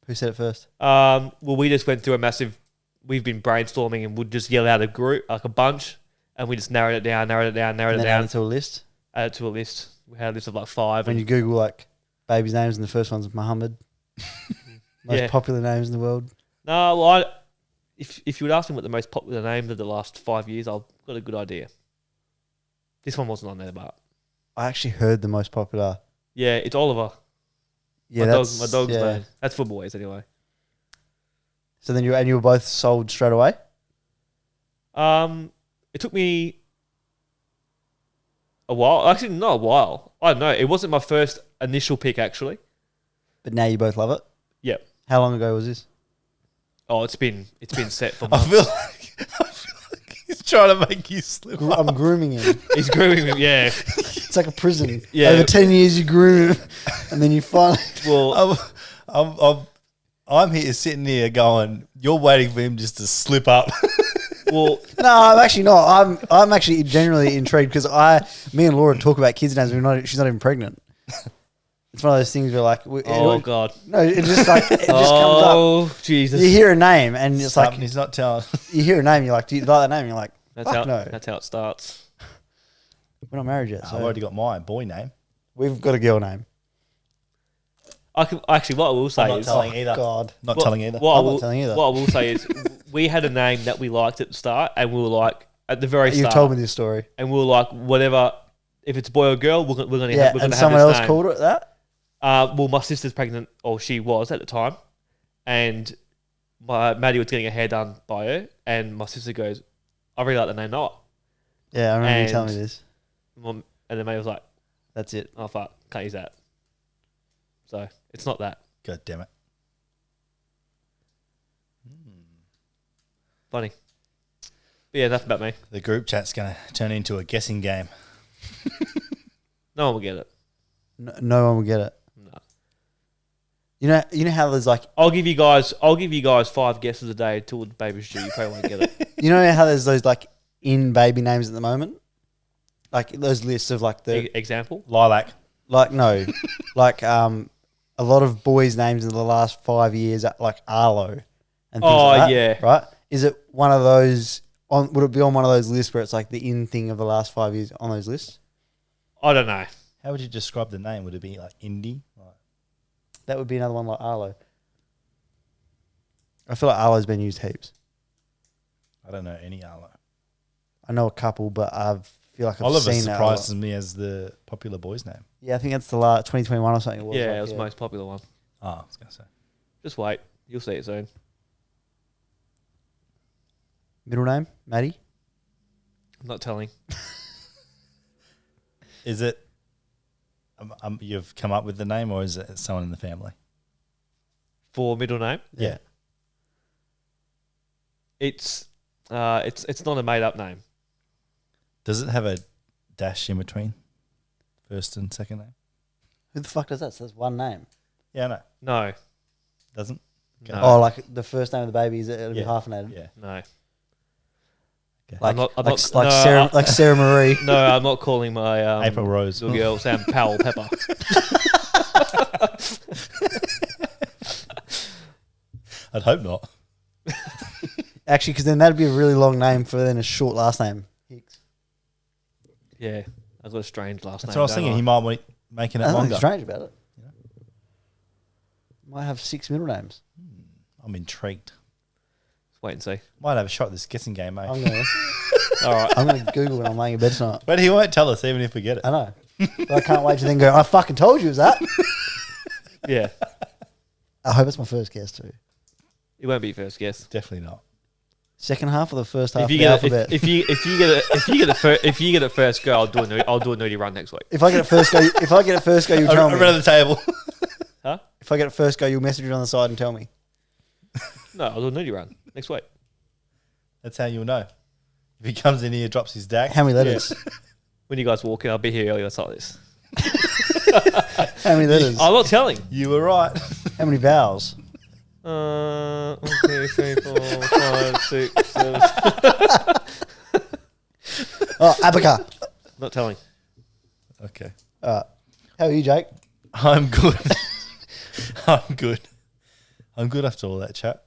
[SPEAKER 1] Who said it first?
[SPEAKER 3] Well, we just went through a massive. We've been brainstorming and would just yell out a group, like a bunch, and we just narrowed it down,
[SPEAKER 1] And then add it to a list.
[SPEAKER 3] Add it to a list. We had a list of like 5.
[SPEAKER 1] When you Google like babies' names, and the first one's Muhammad. Most popular names in the world.
[SPEAKER 3] No, well, if you would ask me what the most popular names of the last 5 years, I've got a good idea. This one wasn't on there, but
[SPEAKER 1] I actually heard the most popular.
[SPEAKER 3] yeah, it's Oliver.
[SPEAKER 1] Yeah,
[SPEAKER 3] my dog's name. That's for boys anyway.
[SPEAKER 1] So then you were both sold straight away.
[SPEAKER 3] It took me a while. Actually, not a while. I don't know. It wasn't my first initial pick, actually.
[SPEAKER 1] But now you both love it.
[SPEAKER 3] Yep.
[SPEAKER 1] How long ago was this?
[SPEAKER 3] Oh, it's been set for
[SPEAKER 2] I
[SPEAKER 3] months.
[SPEAKER 2] feel like he's trying to make you slip.
[SPEAKER 1] I'm grooming him.
[SPEAKER 3] He's grooming me. Yeah.
[SPEAKER 1] It's like a prison.
[SPEAKER 3] Yeah.
[SPEAKER 1] Over 10 years you groom him, and then you finally.
[SPEAKER 3] Well,
[SPEAKER 2] I'm here sitting here going, you're waiting for him just to slip up.
[SPEAKER 3] well,
[SPEAKER 1] No, I'm actually not. I'm actually generally intrigued because me and Laura talk about kids' names. She's not even pregnant. It's one of those things where like,
[SPEAKER 3] God,
[SPEAKER 1] no, it just like it just comes
[SPEAKER 3] oh
[SPEAKER 1] up.
[SPEAKER 3] Jesus,
[SPEAKER 1] You hear a name and it's like
[SPEAKER 2] he's not telling.
[SPEAKER 1] you hear a name, you're like, do you like that name? You're like,
[SPEAKER 3] that's
[SPEAKER 1] fuck
[SPEAKER 3] how
[SPEAKER 1] no,
[SPEAKER 3] that's how it starts.
[SPEAKER 1] we're not married yet. So
[SPEAKER 2] I've already got my boy name.
[SPEAKER 1] we've got a girl name.
[SPEAKER 3] I can actually. What I will say
[SPEAKER 2] I'm not
[SPEAKER 3] is,
[SPEAKER 2] telling either.
[SPEAKER 1] God,
[SPEAKER 2] Not telling either.
[SPEAKER 3] What
[SPEAKER 1] I'm not telling either.
[SPEAKER 3] What I will say is, we had a name that we liked at the start, and we were like at the very
[SPEAKER 1] you've
[SPEAKER 3] start.
[SPEAKER 1] told me this story.
[SPEAKER 3] And we were like, whatever. If it's boy or girl, we're gonna
[SPEAKER 1] Yeah,
[SPEAKER 3] have, we're
[SPEAKER 1] and
[SPEAKER 3] gonna
[SPEAKER 1] someone
[SPEAKER 3] have
[SPEAKER 1] else
[SPEAKER 3] this name.
[SPEAKER 1] called it that.
[SPEAKER 3] Well, my sister's pregnant, or she was at the time, and Maddie was getting her hair done by her, and my sister goes, "I really like the name Noah."
[SPEAKER 1] Yeah, I remember you
[SPEAKER 3] And-
[SPEAKER 1] telling me this.
[SPEAKER 3] And then Maddie was like,
[SPEAKER 1] That's it.
[SPEAKER 3] "Oh fuck, can't use that." So it's not that
[SPEAKER 2] God damn it.
[SPEAKER 3] funny. But yeah, enough about me.
[SPEAKER 2] The group chat's going to turn into a guessing game.
[SPEAKER 3] No one will get it.
[SPEAKER 1] No one will get it.
[SPEAKER 3] No.
[SPEAKER 1] You know how there's like
[SPEAKER 3] I'll give you guys 5 guesses a day till the baby's due. You probably won't get it.
[SPEAKER 1] you know how there's those like in baby names at the moment, like those lists of like the
[SPEAKER 3] Example.
[SPEAKER 2] Lilac.
[SPEAKER 1] like no, like a lot of boys' names in the last 5 years are like Arlo and things like that,
[SPEAKER 3] yeah.
[SPEAKER 1] right? Is it one of those? Would it be on one of those lists where it's like the in thing of the last 5 years on those lists?
[SPEAKER 3] I don't know.
[SPEAKER 2] How would you describe the name? Would it be like indie?
[SPEAKER 1] That would be another one like Arlo. I feel like Arlo's been used heaps.
[SPEAKER 2] I don't know any Arlo.
[SPEAKER 1] I know a couple, but I feel like I've
[SPEAKER 2] Oliver
[SPEAKER 1] seen
[SPEAKER 2] surprises me as the popular boy's name.
[SPEAKER 1] Yeah, I think that's the last 2021 or something.
[SPEAKER 3] Yeah,
[SPEAKER 1] like,
[SPEAKER 3] it was the most popular one.
[SPEAKER 2] Oh, I was going to say.
[SPEAKER 3] Just wait. You'll see it soon.
[SPEAKER 1] Middle name, Maddie.
[SPEAKER 3] I'm not telling.
[SPEAKER 2] Is it you've come up with the name, or is it someone in the family?
[SPEAKER 3] For middle name,
[SPEAKER 2] Yeah.
[SPEAKER 3] it's not a made up name.
[SPEAKER 2] Does it have a dash in between first and second name?
[SPEAKER 1] Who the fuck does that? So there's one name.
[SPEAKER 2] Yeah, no.
[SPEAKER 3] No.
[SPEAKER 2] Doesn't? Okay.
[SPEAKER 3] No.
[SPEAKER 1] Oh, like the first name of the baby it'll be
[SPEAKER 2] Yeah.
[SPEAKER 1] hyphenated.
[SPEAKER 2] Yeah.
[SPEAKER 3] No.
[SPEAKER 1] Like,
[SPEAKER 3] I'm not-
[SPEAKER 1] like Sarah Marie.
[SPEAKER 3] No, I'm not calling my
[SPEAKER 2] April Rose.
[SPEAKER 3] little girl Sam Powell Pepper.
[SPEAKER 2] I'd hope not.
[SPEAKER 1] Actually, because then that'd be a really long name for then a short last name. Hicks.
[SPEAKER 3] Yeah, I've got a strange last name.
[SPEAKER 2] That's what I was
[SPEAKER 3] don't
[SPEAKER 2] thinking.
[SPEAKER 3] I?
[SPEAKER 2] He might be making it
[SPEAKER 1] There's
[SPEAKER 2] longer.
[SPEAKER 1] nothing strange about it. Might have 6 middle names.
[SPEAKER 2] I'm intrigued.
[SPEAKER 3] Let's wait and see.
[SPEAKER 2] Might have a shot at this guessing game, mate.
[SPEAKER 1] I'm gonna
[SPEAKER 3] All right.
[SPEAKER 1] I'm gonna Google when I'm laying in bed tonight.
[SPEAKER 2] But he won't tell us even if we get it.
[SPEAKER 1] I know. But I can't wait to then go, I fucking told you it was that.
[SPEAKER 3] Yeah.
[SPEAKER 1] I hope it's my first guess too.
[SPEAKER 3] It won't be your first guess.
[SPEAKER 2] Definitely not.
[SPEAKER 1] Second half or the first half
[SPEAKER 3] If
[SPEAKER 1] of
[SPEAKER 3] you
[SPEAKER 1] the
[SPEAKER 3] get
[SPEAKER 1] alphabet?
[SPEAKER 3] if you get it first go, I'll do a nudie run next week.
[SPEAKER 1] If I get it first go, you'll tell me.
[SPEAKER 2] Around the table.
[SPEAKER 3] Huh?
[SPEAKER 1] If I get it first go, you'll message it on the side and tell me.
[SPEAKER 3] No, I'll do a nudie run next week.
[SPEAKER 2] That's how you'll know. If he comes in here, drops his DAC.
[SPEAKER 1] How many letters?
[SPEAKER 3] When you guys walk in, I'll be here early. It's like this.
[SPEAKER 1] How many letters?
[SPEAKER 3] I'm not telling.
[SPEAKER 2] You were right.
[SPEAKER 1] How many vowels?
[SPEAKER 3] 1, 2, 3, 4, 5, 6, 7.
[SPEAKER 1] Oh, abaca.
[SPEAKER 3] Not telling.
[SPEAKER 2] Okay.
[SPEAKER 1] How are you, Jake?
[SPEAKER 2] I'm good. I'm good. I'm good after all that chat.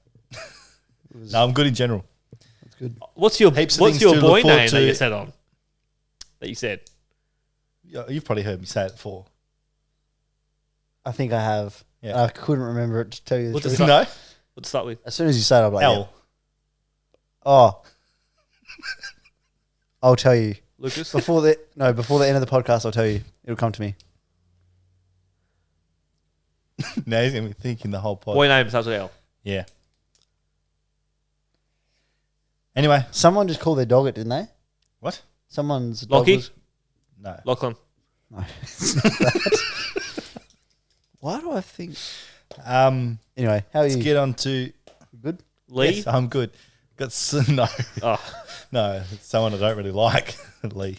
[SPEAKER 2] No, I'm good in general.
[SPEAKER 1] That's good.
[SPEAKER 3] What's your
[SPEAKER 2] Heaps of
[SPEAKER 3] What's
[SPEAKER 2] things
[SPEAKER 3] your
[SPEAKER 2] to
[SPEAKER 3] boy
[SPEAKER 2] look forward
[SPEAKER 3] name
[SPEAKER 2] to.
[SPEAKER 3] that you said on? That you said.
[SPEAKER 2] You've probably heard me say it before.
[SPEAKER 1] I think I have.
[SPEAKER 2] Yeah.
[SPEAKER 1] I couldn't remember it to tell you the
[SPEAKER 3] What's
[SPEAKER 1] truth.
[SPEAKER 3] it?
[SPEAKER 2] No?
[SPEAKER 3] Let's start with.
[SPEAKER 1] As soon as you say it, I'm like,
[SPEAKER 2] L.
[SPEAKER 1] yeah. Oh. I'll tell you.
[SPEAKER 3] Lucas?
[SPEAKER 1] Before the end of the podcast, I'll tell you. It'll come to me.
[SPEAKER 2] Now he's going to be thinking the whole pod.
[SPEAKER 3] Boy name starts with L.
[SPEAKER 2] Yeah. Anyway.
[SPEAKER 1] Someone just called their dog it, didn't they?
[SPEAKER 2] What?
[SPEAKER 1] Someone's dog
[SPEAKER 3] Lockie?
[SPEAKER 1] was...
[SPEAKER 2] No.
[SPEAKER 3] Lachlan.
[SPEAKER 1] No. It's not that. Why do I think... Anyway, how are
[SPEAKER 2] Let's
[SPEAKER 1] you?
[SPEAKER 2] get on to...
[SPEAKER 1] Good?
[SPEAKER 3] Lee?
[SPEAKER 2] Yes, I'm good. No.
[SPEAKER 3] Oh.
[SPEAKER 2] No, it's someone I don't really like. Lee.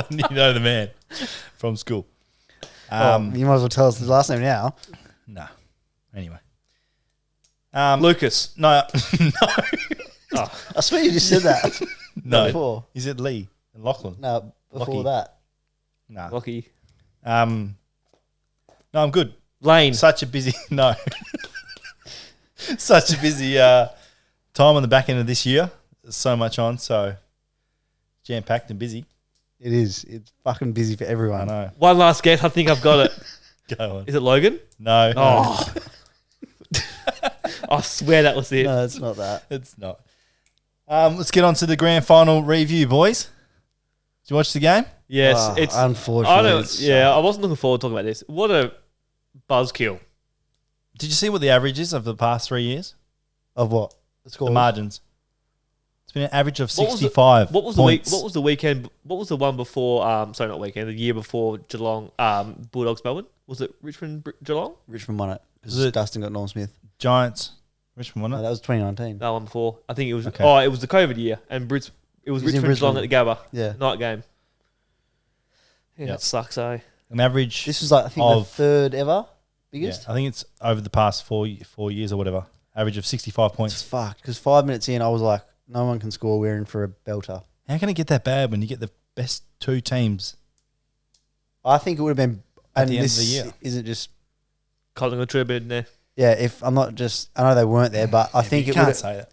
[SPEAKER 2] You know the man from school.
[SPEAKER 1] You might as well tell us his last name now.
[SPEAKER 2] No. Anyway.
[SPEAKER 3] Lucas.
[SPEAKER 2] No. No.
[SPEAKER 3] Oh.
[SPEAKER 1] I swear you just said that.
[SPEAKER 2] No.
[SPEAKER 1] Before.
[SPEAKER 2] Is it Lee and Lachlan?
[SPEAKER 1] No, before
[SPEAKER 2] Lockie.
[SPEAKER 1] that.
[SPEAKER 2] No.
[SPEAKER 3] Lockie.
[SPEAKER 2] No, I'm good.
[SPEAKER 3] Lane.
[SPEAKER 2] Such a busy... No. Such a busy time on the back end of this year. There's so much on, so jam-packed and busy.
[SPEAKER 1] It is. It's fucking busy for
[SPEAKER 2] I
[SPEAKER 1] everyone.
[SPEAKER 2] know.
[SPEAKER 3] One last guess. I think I've got it.
[SPEAKER 2] Go on.
[SPEAKER 3] Is it Logan?
[SPEAKER 2] No.
[SPEAKER 3] Oh. I swear that was it.
[SPEAKER 1] No, it's not that.
[SPEAKER 2] It's not. Let's get on to the grand final review, boys. Did you watch the game?
[SPEAKER 3] Yes.
[SPEAKER 1] Oh,
[SPEAKER 3] I
[SPEAKER 1] unfortunately.
[SPEAKER 3] don't. Yeah, I wasn't looking forward to talking about this. What a buzzkill.
[SPEAKER 2] Did you see what the average is of the past 3 years?
[SPEAKER 1] Of what? The score.
[SPEAKER 2] The margins. It's been an average of
[SPEAKER 3] What was the-
[SPEAKER 2] 65
[SPEAKER 3] What was the week?
[SPEAKER 2] points.
[SPEAKER 3] What was the weekend? What was the one before? Sorry, not weekend. The year before Geelong, Bulldogs, Melbourne. Was it Richmond, Geelong?
[SPEAKER 1] Richmond won it
[SPEAKER 2] Was
[SPEAKER 1] because
[SPEAKER 2] it-
[SPEAKER 1] Dustin got Norm Smith.
[SPEAKER 2] Giants. Richmond won
[SPEAKER 1] No,
[SPEAKER 2] it?
[SPEAKER 1] that was 2019.
[SPEAKER 3] That one before. I think it was.
[SPEAKER 2] Okay.
[SPEAKER 3] Oh, it was the COVID year, and it was
[SPEAKER 1] in
[SPEAKER 3] Richmond,
[SPEAKER 1] Brisbane.
[SPEAKER 3] Geelong at the Gabba.
[SPEAKER 1] Yeah.
[SPEAKER 3] Night game. Yeah,
[SPEAKER 2] Yep.
[SPEAKER 3] that sucks, eh?
[SPEAKER 2] An average.
[SPEAKER 1] This was like, I think,
[SPEAKER 2] Of-
[SPEAKER 1] the third ever
[SPEAKER 2] yeah,
[SPEAKER 1] biggest.
[SPEAKER 2] I think it's over the past 4 years or whatever. Average of 65
[SPEAKER 1] It's
[SPEAKER 2] points.
[SPEAKER 1] fucked. Because 5 minutes in, I was like, no one can score. We're in for a belter.
[SPEAKER 2] How can it get that bad when you get the best two teams?
[SPEAKER 1] I think it would have been...
[SPEAKER 2] At
[SPEAKER 1] And
[SPEAKER 2] the end of
[SPEAKER 1] this
[SPEAKER 2] the year.
[SPEAKER 1] isn't just...
[SPEAKER 3] Collingwood Tribune there.
[SPEAKER 1] Yeah, if I'm not just... I know they weren't there, but I think
[SPEAKER 2] you
[SPEAKER 1] it
[SPEAKER 2] can't
[SPEAKER 1] would...
[SPEAKER 2] say that.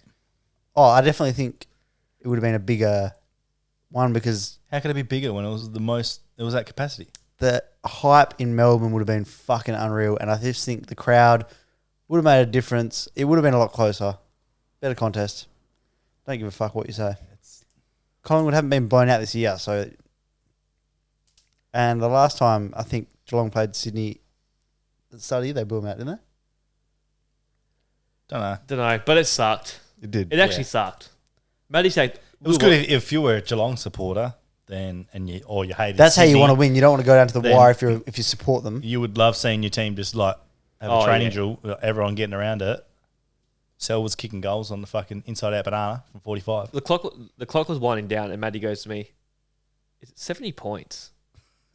[SPEAKER 1] Oh, I definitely think it would have been a bigger one because
[SPEAKER 2] How could it be bigger when it was the most? It was at capacity.
[SPEAKER 1] the hype in Melbourne would have been fucking unreal. And I just think the crowd would have made a difference. It would have been a lot closer. Better contest. Don't give a fuck what you say. Collingwood haven't been blown out this year, so... And the last time, I think Geelong played Sydney at the start of the year, they blew them out, didn't
[SPEAKER 2] Don't know.
[SPEAKER 3] Don't know, but it sucked.
[SPEAKER 1] they? It did.
[SPEAKER 3] It actually sucked. Matty said
[SPEAKER 2] It was good if you were a Geelong supporter, then or you hated.
[SPEAKER 1] That's how you
[SPEAKER 2] Sydney,
[SPEAKER 1] want to win. You don't want to go down to the
[SPEAKER 2] Then-
[SPEAKER 1] wire if you support them.
[SPEAKER 2] You would love seeing your team just like have
[SPEAKER 3] Oh,
[SPEAKER 2] a training
[SPEAKER 3] yeah.
[SPEAKER 2] drill, everyone getting around it. Sel was kicking goals on the fucking inside out banana from 45.
[SPEAKER 3] the clock was winding down, and Matty goes to me, "Is it 70 points?"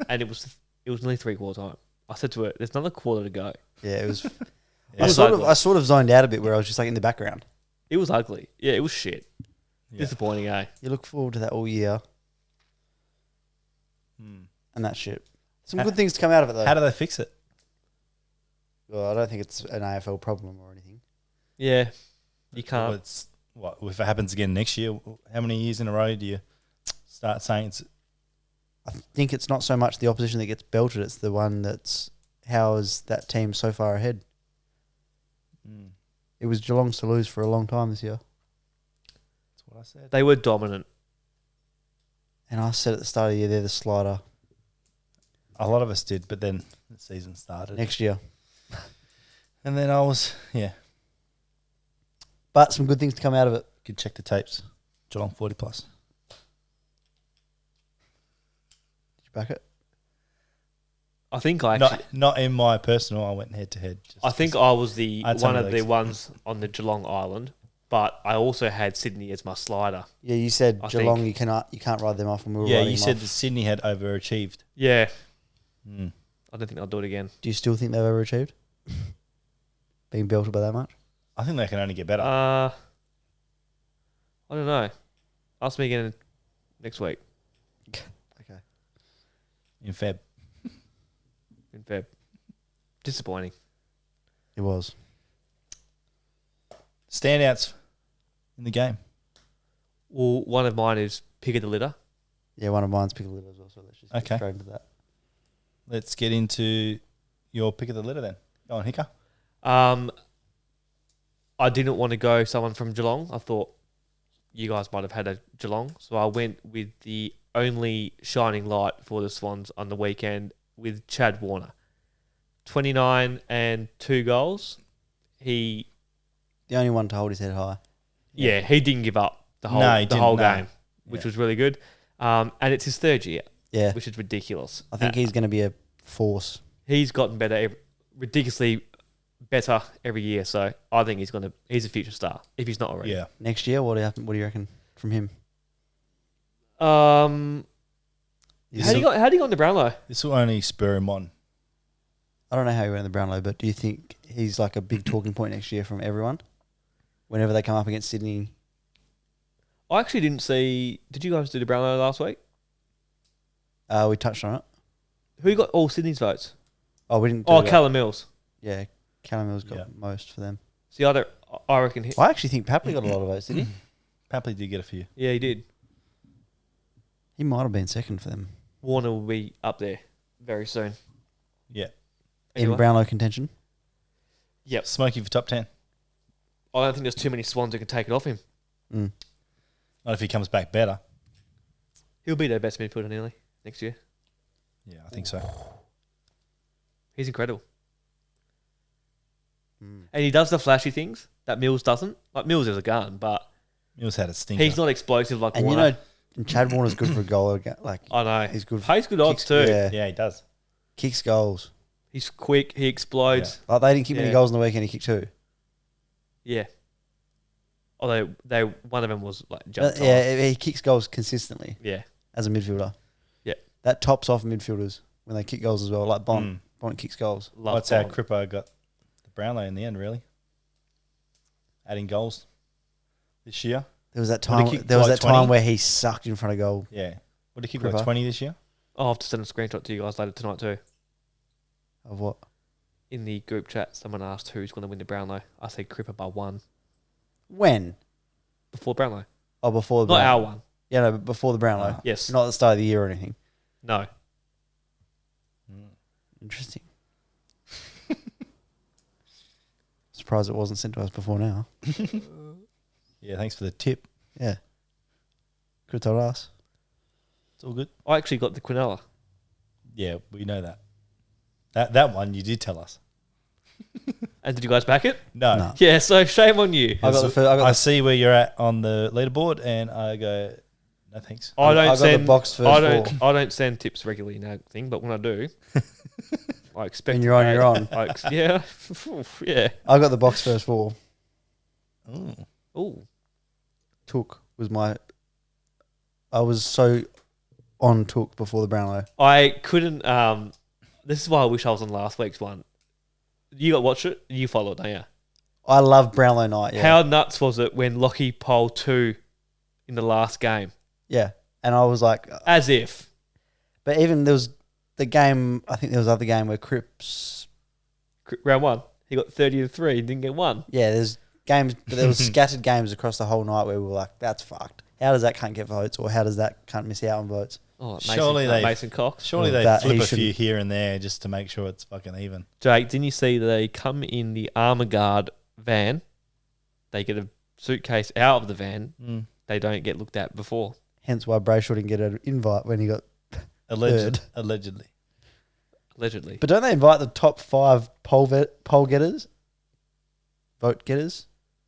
[SPEAKER 3] And it was nearly 3/4 time. I said to her, "There's another quarter to go."
[SPEAKER 1] Yeah, it was...
[SPEAKER 3] It was ugly.
[SPEAKER 1] I sort of zoned out a bit where I was just like in the background.
[SPEAKER 3] It was ugly. Yeah, it was shit.
[SPEAKER 2] Yeah.
[SPEAKER 3] Disappointing, eh?
[SPEAKER 1] You look forward to that all year
[SPEAKER 2] Hmm.
[SPEAKER 1] and that shit. Some
[SPEAKER 2] How-
[SPEAKER 1] good things to come out of it though.
[SPEAKER 2] How do they fix it?
[SPEAKER 1] Well, I don't think it's an AFL problem or anything.
[SPEAKER 3] Yeah, you
[SPEAKER 2] Well,
[SPEAKER 3] can't.
[SPEAKER 2] it's what if it happens again next year? How many years in a row do you start saying it's?
[SPEAKER 1] I think it's not so much the opposition that gets belted; it's the one that's how is that team so far ahead. It was Geelong's to lose for a long time this year.
[SPEAKER 2] That's what I said.
[SPEAKER 3] They were dominant.
[SPEAKER 1] And I said at the start of the year, they're the slider
[SPEAKER 2] A lot of us did, but then the season started.
[SPEAKER 1] next year.
[SPEAKER 2] And then I was,
[SPEAKER 1] But some good things to come out of it.
[SPEAKER 2] could check the tapes. Geelong 40+.
[SPEAKER 1] Did you back it?
[SPEAKER 3] I think I actually,
[SPEAKER 2] Not in my personal. I went head to head.
[SPEAKER 3] I think I was the
[SPEAKER 2] I had some
[SPEAKER 3] one of the
[SPEAKER 2] legs.
[SPEAKER 3] ones on the Geelong Island, but I also had Sydney as my slider.
[SPEAKER 1] Yeah, you said
[SPEAKER 3] I
[SPEAKER 1] Geelong.
[SPEAKER 3] think.
[SPEAKER 1] You can't ride them off, and we were
[SPEAKER 2] Yeah,
[SPEAKER 1] riding
[SPEAKER 2] you
[SPEAKER 1] them
[SPEAKER 2] said
[SPEAKER 1] off.
[SPEAKER 2] that Sydney had overachieved.
[SPEAKER 3] Yeah,
[SPEAKER 2] Mm.
[SPEAKER 3] I don't think I'll do it again.
[SPEAKER 1] Do you still think they've overachieved? Being belted by that much?
[SPEAKER 2] I think they can only get better.
[SPEAKER 3] I don't know. Ask me again next week
[SPEAKER 1] Okay.
[SPEAKER 2] in Feb.
[SPEAKER 3] in Feb. Disappointing.
[SPEAKER 1] It was.
[SPEAKER 2] Standouts in the game.
[SPEAKER 3] Well, one of mine is pick of the litter.
[SPEAKER 1] Yeah, one of mine's pick a litter as well, so let's just get
[SPEAKER 2] Okay.
[SPEAKER 1] straight into that.
[SPEAKER 2] Let's get into your pick of the litter then. Go on, Hicka.
[SPEAKER 3] I didn't want to go someone from Geelong. I thought you guys might have had a Geelong, so I went with the only shining light for the Swans on the weekend with Chad Warner. 29 and 2 goals. He
[SPEAKER 1] The only one to hold his head high.
[SPEAKER 3] he didn't give up the whole
[SPEAKER 2] No, he
[SPEAKER 3] the whole
[SPEAKER 2] didn't, no.
[SPEAKER 3] game, which was really good. And it's his third year,
[SPEAKER 1] Yeah.
[SPEAKER 3] which is ridiculous.
[SPEAKER 1] I think he's going to be a force.
[SPEAKER 3] He's gotten better, ridiculously better every year. So I think he's a future star if he's not already.
[SPEAKER 2] Yeah.
[SPEAKER 1] Next year, what do you reckon from him?
[SPEAKER 3] How do you go on the Brownlow?
[SPEAKER 2] This will only spur him on.
[SPEAKER 1] I don't know how he went in the Brownlow, but do you think he's like a big talking point next year from everyone? Whenever they come up against Sydney.
[SPEAKER 3] I actually didn't see. Did you guys do the Brownlow last week?
[SPEAKER 1] We touched on it.
[SPEAKER 3] Who got all Sydney's votes?
[SPEAKER 1] Oh, we didn't do
[SPEAKER 3] Oh,
[SPEAKER 1] that.
[SPEAKER 3] Callum Mills.
[SPEAKER 1] Yeah, Callum Mills got
[SPEAKER 2] Yeah.
[SPEAKER 1] most for them.
[SPEAKER 3] See, I reckon.
[SPEAKER 1] I actually think Papley got a lot of votes, did he?
[SPEAKER 2] Papley did get a few.
[SPEAKER 3] Yeah, he did.
[SPEAKER 1] He might have been second for them.
[SPEAKER 3] Warner will be up there very soon.
[SPEAKER 2] Yeah.
[SPEAKER 3] Anyway.
[SPEAKER 1] In Brownlow contention.
[SPEAKER 3] Yep.
[SPEAKER 2] Smokey for top 10.
[SPEAKER 3] I don't think there's too many Swans who can take it off him.
[SPEAKER 1] Mm.
[SPEAKER 2] Not if he comes back better.
[SPEAKER 3] He'll be their best midfielder nearly next year.
[SPEAKER 2] Yeah, I think so.
[SPEAKER 3] He's incredible.
[SPEAKER 1] Mm.
[SPEAKER 3] And he does the flashy things that Mills doesn't. Like, Mills is a gun, but
[SPEAKER 2] Mills had a stinker.
[SPEAKER 3] he's not explosive like
[SPEAKER 1] And
[SPEAKER 3] Warner.
[SPEAKER 1] you know, and Chad Warner's good for a goal. Like
[SPEAKER 3] I know.
[SPEAKER 1] he's good.
[SPEAKER 3] Pays good odds too.
[SPEAKER 2] Yeah, he does.
[SPEAKER 1] Kicks goals.
[SPEAKER 3] He's quick. He explodes.
[SPEAKER 1] Like they didn't kick many
[SPEAKER 3] Yeah.
[SPEAKER 1] goals on the weekend. He kicked 2.
[SPEAKER 3] Yeah. Although one of them was like jump time.
[SPEAKER 1] Yeah, he kicks goals consistently
[SPEAKER 3] Yeah.
[SPEAKER 1] as a midfielder.
[SPEAKER 3] Yeah.
[SPEAKER 1] That tops off midfielders when they kick goals as well. Like Bont.
[SPEAKER 2] Mm.
[SPEAKER 1] Bont kicks goals.
[SPEAKER 3] Love
[SPEAKER 2] That's how
[SPEAKER 3] Bond.
[SPEAKER 2] Cripper got the Brownlow in the end, really. Adding goals this year.
[SPEAKER 1] There was that
[SPEAKER 2] What, he
[SPEAKER 1] time.
[SPEAKER 2] kicked
[SPEAKER 1] There was
[SPEAKER 2] like
[SPEAKER 1] that time
[SPEAKER 2] 20?
[SPEAKER 1] where he sucked in front of goal.
[SPEAKER 2] Yeah. What did he kick,
[SPEAKER 1] Cripper.
[SPEAKER 2] like 20 this year?
[SPEAKER 3] I'll have to send a screenshot to you guys later tonight too.
[SPEAKER 1] Of what?
[SPEAKER 3] In the group chat, someone asked who's going to win the Brownlow. I said Cripper by 1
[SPEAKER 1] When?
[SPEAKER 3] before Brownlow.
[SPEAKER 1] Oh, before the
[SPEAKER 3] Not
[SPEAKER 1] Brownlow.
[SPEAKER 3] our one.
[SPEAKER 1] Yeah, no, but before the Brownlow.
[SPEAKER 3] Yes.
[SPEAKER 1] Not at the start of the year or anything.
[SPEAKER 3] No.
[SPEAKER 1] Interesting. Surprised it wasn't sent to us before now.
[SPEAKER 2] Yeah, thanks for the tip.
[SPEAKER 1] Yeah. Could have told us.
[SPEAKER 2] It's all good.
[SPEAKER 3] I actually got the Quinella.
[SPEAKER 2] Yeah, we know that. That one you did tell us.
[SPEAKER 3] And did you guys back it?
[SPEAKER 2] No.
[SPEAKER 1] No.
[SPEAKER 3] Yeah, so shame on you.
[SPEAKER 1] I got the first, I got
[SPEAKER 2] I
[SPEAKER 1] the,
[SPEAKER 2] see where you're at on the leaderboard, and I go, no thanks.
[SPEAKER 3] I don't
[SPEAKER 1] got the
[SPEAKER 3] send
[SPEAKER 1] box first
[SPEAKER 3] I don't
[SPEAKER 1] four.
[SPEAKER 3] I don't send tips regularly now thing, but when I do, I expect
[SPEAKER 1] When you're on, you're on.
[SPEAKER 3] Yeah. Yeah.
[SPEAKER 1] I got the box first 4.
[SPEAKER 2] Ooh.
[SPEAKER 3] Ooh.
[SPEAKER 1] Took was my. I was so on Took before the Brownlow.
[SPEAKER 3] I couldn't this is why I wish I was on last week's one. You got watch it? You follow it, don't you?
[SPEAKER 1] I love Brownlow night. Yeah.
[SPEAKER 3] How nuts was it when Lockie polled 2 in the last game?
[SPEAKER 1] Yeah. And I was like,
[SPEAKER 3] As if.
[SPEAKER 1] but even there was the game. I think there was other game where Cripps.
[SPEAKER 3] Round 1, he got 30-3 and didn't get 1.
[SPEAKER 1] Yeah, there's games, but there was scattered games across the whole night where we were like, that's fucked. How does that cunt get votes, or how does that cunt miss out on votes?
[SPEAKER 3] Oh,
[SPEAKER 2] Surely
[SPEAKER 3] Mason Cox.
[SPEAKER 2] Surely
[SPEAKER 1] Well,
[SPEAKER 2] they
[SPEAKER 1] that
[SPEAKER 2] flip
[SPEAKER 1] he
[SPEAKER 2] a few
[SPEAKER 1] shouldn't-
[SPEAKER 2] here and there just to make sure it's fucking even.
[SPEAKER 3] Jake, didn't you see that they come in the Armour Guard van? They get a suitcase out of the van. They don't get looked at before.
[SPEAKER 1] Hence why Brayshaw didn't get an invite when he got third.
[SPEAKER 2] Allegedly.
[SPEAKER 1] But don't they invite the top 5 vote getters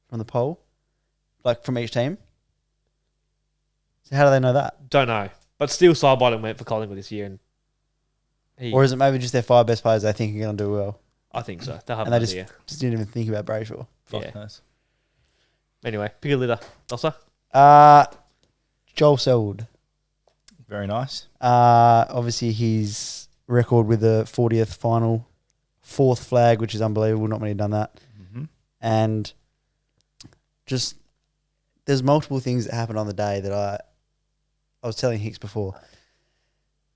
[SPEAKER 1] from the poll, like from each team? So how do they know that?
[SPEAKER 3] Don't know. But still, Sidebottom went for Collingwood this year, and
[SPEAKER 1] Or is it maybe just their 5 best players they think are going to do well?
[SPEAKER 3] I think so. They'll have
[SPEAKER 1] And
[SPEAKER 3] an
[SPEAKER 1] they
[SPEAKER 3] idea.
[SPEAKER 1] just didn't even think about Brayshaw.
[SPEAKER 2] Fuck knows.
[SPEAKER 3] Anyway, pick a litter. Elsa?
[SPEAKER 1] Joel Selwood.
[SPEAKER 2] Very nice.
[SPEAKER 1] Obviously, his record with the 40th final, 4th flag, which is unbelievable. Not many have done that.
[SPEAKER 2] Mm-hmm.
[SPEAKER 1] And just there's multiple things that happened on the day that I was telling Hicks before.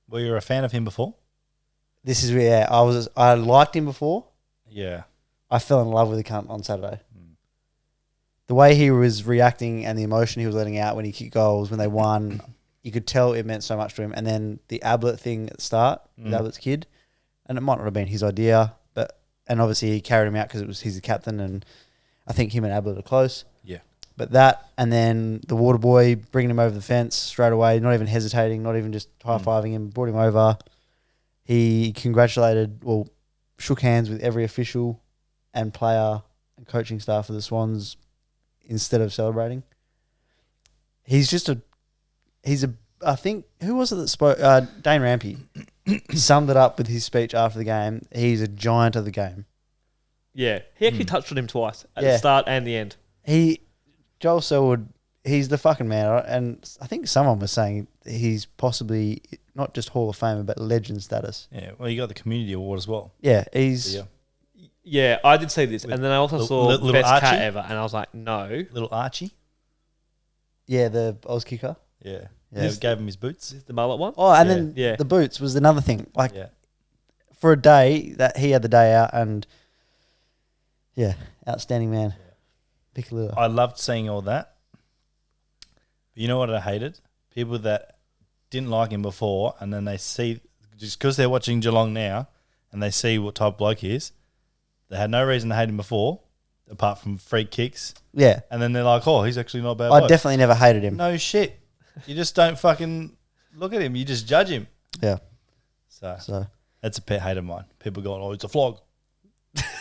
[SPEAKER 2] Well, you were a fan of him before?
[SPEAKER 1] This is where I liked him before.
[SPEAKER 2] Yeah.
[SPEAKER 1] I fell in love with the cunt on Saturday. The way he was reacting and the emotion he was letting out when he kicked goals, when they won, you could tell it meant so much to him. And then the Ablett thing at the start, the Ablett's kid, and it might not have been his idea, and obviously he carried him out because he's the captain, and I think him and Ablett are close.
[SPEAKER 2] Yeah.
[SPEAKER 1] But that, and then the water boy bringing him over the fence straight away, not even hesitating, not even just high-fiving him, brought him over. He shook hands with every official and player and coaching staff of the Swans instead of celebrating. I think, who was it that spoke? Dane Rampy summed it up with his speech after the game. He's a giant of the game.
[SPEAKER 3] Yeah. He actually touched on him twice, at the start and the end.
[SPEAKER 1] Joel Selwood, he's the fucking man. And I think someone was saying he's possibly not just Hall of Famer, but legend status.
[SPEAKER 2] Yeah. Well, you got the community award as well.
[SPEAKER 1] Yeah, he's...
[SPEAKER 3] Yeah, I did see this. And then I also saw
[SPEAKER 2] little
[SPEAKER 3] best
[SPEAKER 2] Archie?
[SPEAKER 3] cat ever. And I was like, no.
[SPEAKER 2] Little Archie.
[SPEAKER 1] Yeah, the Oz kicker.
[SPEAKER 2] Yeah.
[SPEAKER 1] Yeah.
[SPEAKER 2] They gave him his boots.
[SPEAKER 3] The mullet one?
[SPEAKER 1] Oh, and then the boots was another thing. Like, for a day, that he had the day out, and outstanding man. Yeah. Pick a little.
[SPEAKER 2] I loved seeing all that. But you know what I hated? People that didn't like him before, and then they see, just because they're watching Geelong now, and they see what type of bloke he is, they had no reason to hate him before, apart from free kicks.
[SPEAKER 1] Yeah.
[SPEAKER 2] And then they're like, oh, he's actually not a bad
[SPEAKER 1] I
[SPEAKER 2] bloke.
[SPEAKER 1] definitely never hated him.
[SPEAKER 2] No shit. You just don't fucking look at him. You just judge him.
[SPEAKER 1] Yeah.
[SPEAKER 2] So that's a pet hate of mine. People going, oh, it's a flog.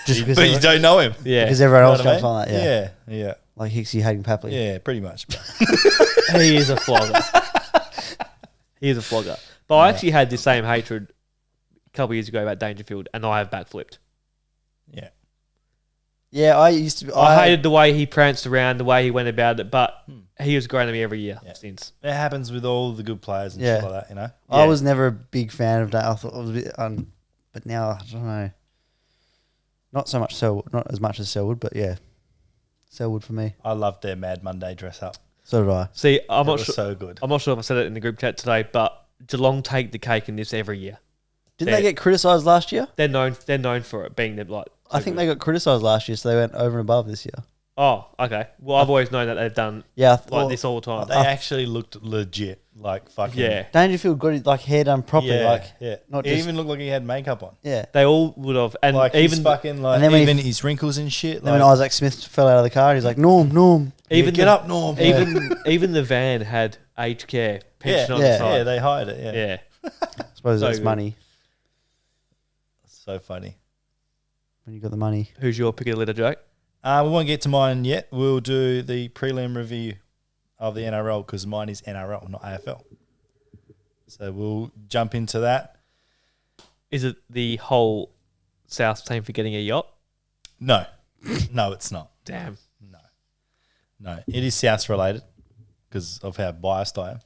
[SPEAKER 1] Just
[SPEAKER 2] but you don't know him.
[SPEAKER 3] Yeah.
[SPEAKER 1] Because everyone else
[SPEAKER 2] You know
[SPEAKER 1] jumps
[SPEAKER 2] what I
[SPEAKER 1] on that.
[SPEAKER 2] mean? Yeah.
[SPEAKER 1] Like Hicksy hating Papley.
[SPEAKER 2] Yeah, pretty much.
[SPEAKER 3] He is a flogger. He is a flogger. But I actually had the same hatred a couple of years ago about Dangerfield, and I have backflipped.
[SPEAKER 2] Yeah.
[SPEAKER 1] Yeah, I used to...
[SPEAKER 3] I hated the way he pranced around, the way he went about it, but he has grown to me every year since.
[SPEAKER 2] It happens with all the good players and shit like that, you know?
[SPEAKER 1] I was never a big fan of that. I thought it was a bit... but now, I don't know. Not so much Selwood, not as much as Selwood, but yeah. Selwood for me.
[SPEAKER 2] I loved their Mad Monday dress up.
[SPEAKER 1] So did I.
[SPEAKER 3] See, I'm not sure.
[SPEAKER 2] So good.
[SPEAKER 3] I'm not sure if I said it in the group chat today, but Geelong take the cake in this every year.
[SPEAKER 1] Didn't they get criticised last year?
[SPEAKER 3] They're known for it being like.
[SPEAKER 1] I think they got criticised last year, so they went over and above this year.
[SPEAKER 3] Oh, okay. Well, I've always known that they've done like this all the time.
[SPEAKER 2] They actually looked legit, like fucking.
[SPEAKER 3] Yeah.
[SPEAKER 1] Dangerfield got his hair done properly,
[SPEAKER 2] Not he even looked like he had makeup on.
[SPEAKER 1] Yeah.
[SPEAKER 3] They all would have, and
[SPEAKER 2] like
[SPEAKER 3] even
[SPEAKER 2] fucking like,
[SPEAKER 1] and then
[SPEAKER 2] even his wrinkles and shit.
[SPEAKER 1] Then when Isaac Smith fell out of the car, he's like, Norm.
[SPEAKER 3] Even
[SPEAKER 2] get up, Norm.
[SPEAKER 3] Even the van had aged care pension on the side.
[SPEAKER 2] Yeah, they hired it. Yeah.
[SPEAKER 1] I suppose that's money.
[SPEAKER 2] So funny.
[SPEAKER 1] When you got the money.
[SPEAKER 3] Who's your pick of the litter, Jake?
[SPEAKER 2] We won't get to mine yet. We'll do the prelim review of the NRL because mine is NRL, not AFL. So we'll jump into that.
[SPEAKER 3] Is it the whole South team for getting a yacht?
[SPEAKER 2] No, it's not.
[SPEAKER 3] Damn.
[SPEAKER 2] No. It is South related because of how biased I am.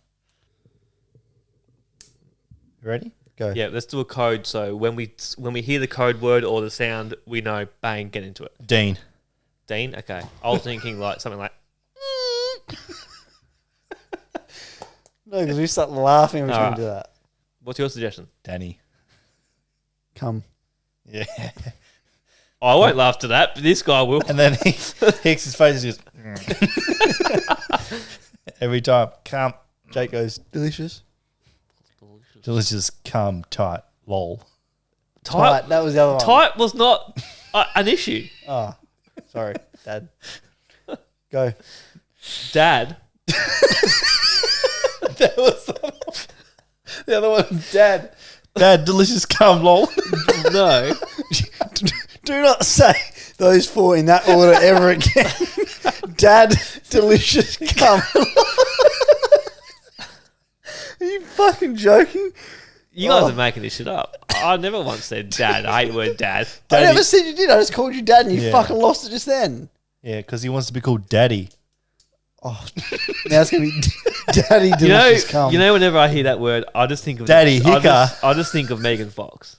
[SPEAKER 2] Ready? Go.
[SPEAKER 3] Yeah, let's do a code. So when we hear the code word or the sound, we know, bang, get into it.
[SPEAKER 2] Dean.
[SPEAKER 3] Okay. I was thinking like something like.
[SPEAKER 1] No, because we start laughing every time we do that.
[SPEAKER 3] What's your suggestion?
[SPEAKER 2] Danny.
[SPEAKER 1] Come.
[SPEAKER 2] Yeah.
[SPEAKER 3] I won't laugh to that, but this guy will.
[SPEAKER 2] And then Hicks's face is just every time. Come.
[SPEAKER 1] Jake goes, delicious.
[SPEAKER 2] Delicious, come, tight, lol.
[SPEAKER 1] Tight, that was the other one.
[SPEAKER 3] Tight was not an issue.
[SPEAKER 1] Oh, sorry, Dad. Go.
[SPEAKER 3] Dad.
[SPEAKER 2] That was the other one's Dad. Dad, delicious cum, lol.
[SPEAKER 3] No.
[SPEAKER 1] Do not say those four in that order ever again. Dad, delicious cum. Are you fucking joking?
[SPEAKER 3] You guys are making this shit up. I never once said dad. I hate the word dad.
[SPEAKER 1] I never said you did. I just called you dad and you fucking lost it just then.
[SPEAKER 2] Yeah, because he wants to be called Daddy.
[SPEAKER 1] Oh, now it's going to be Daddy delicious cum.
[SPEAKER 3] You know, whenever I hear that word, I just think of
[SPEAKER 2] Daddy Hicka.
[SPEAKER 3] I just think of Megan Fox.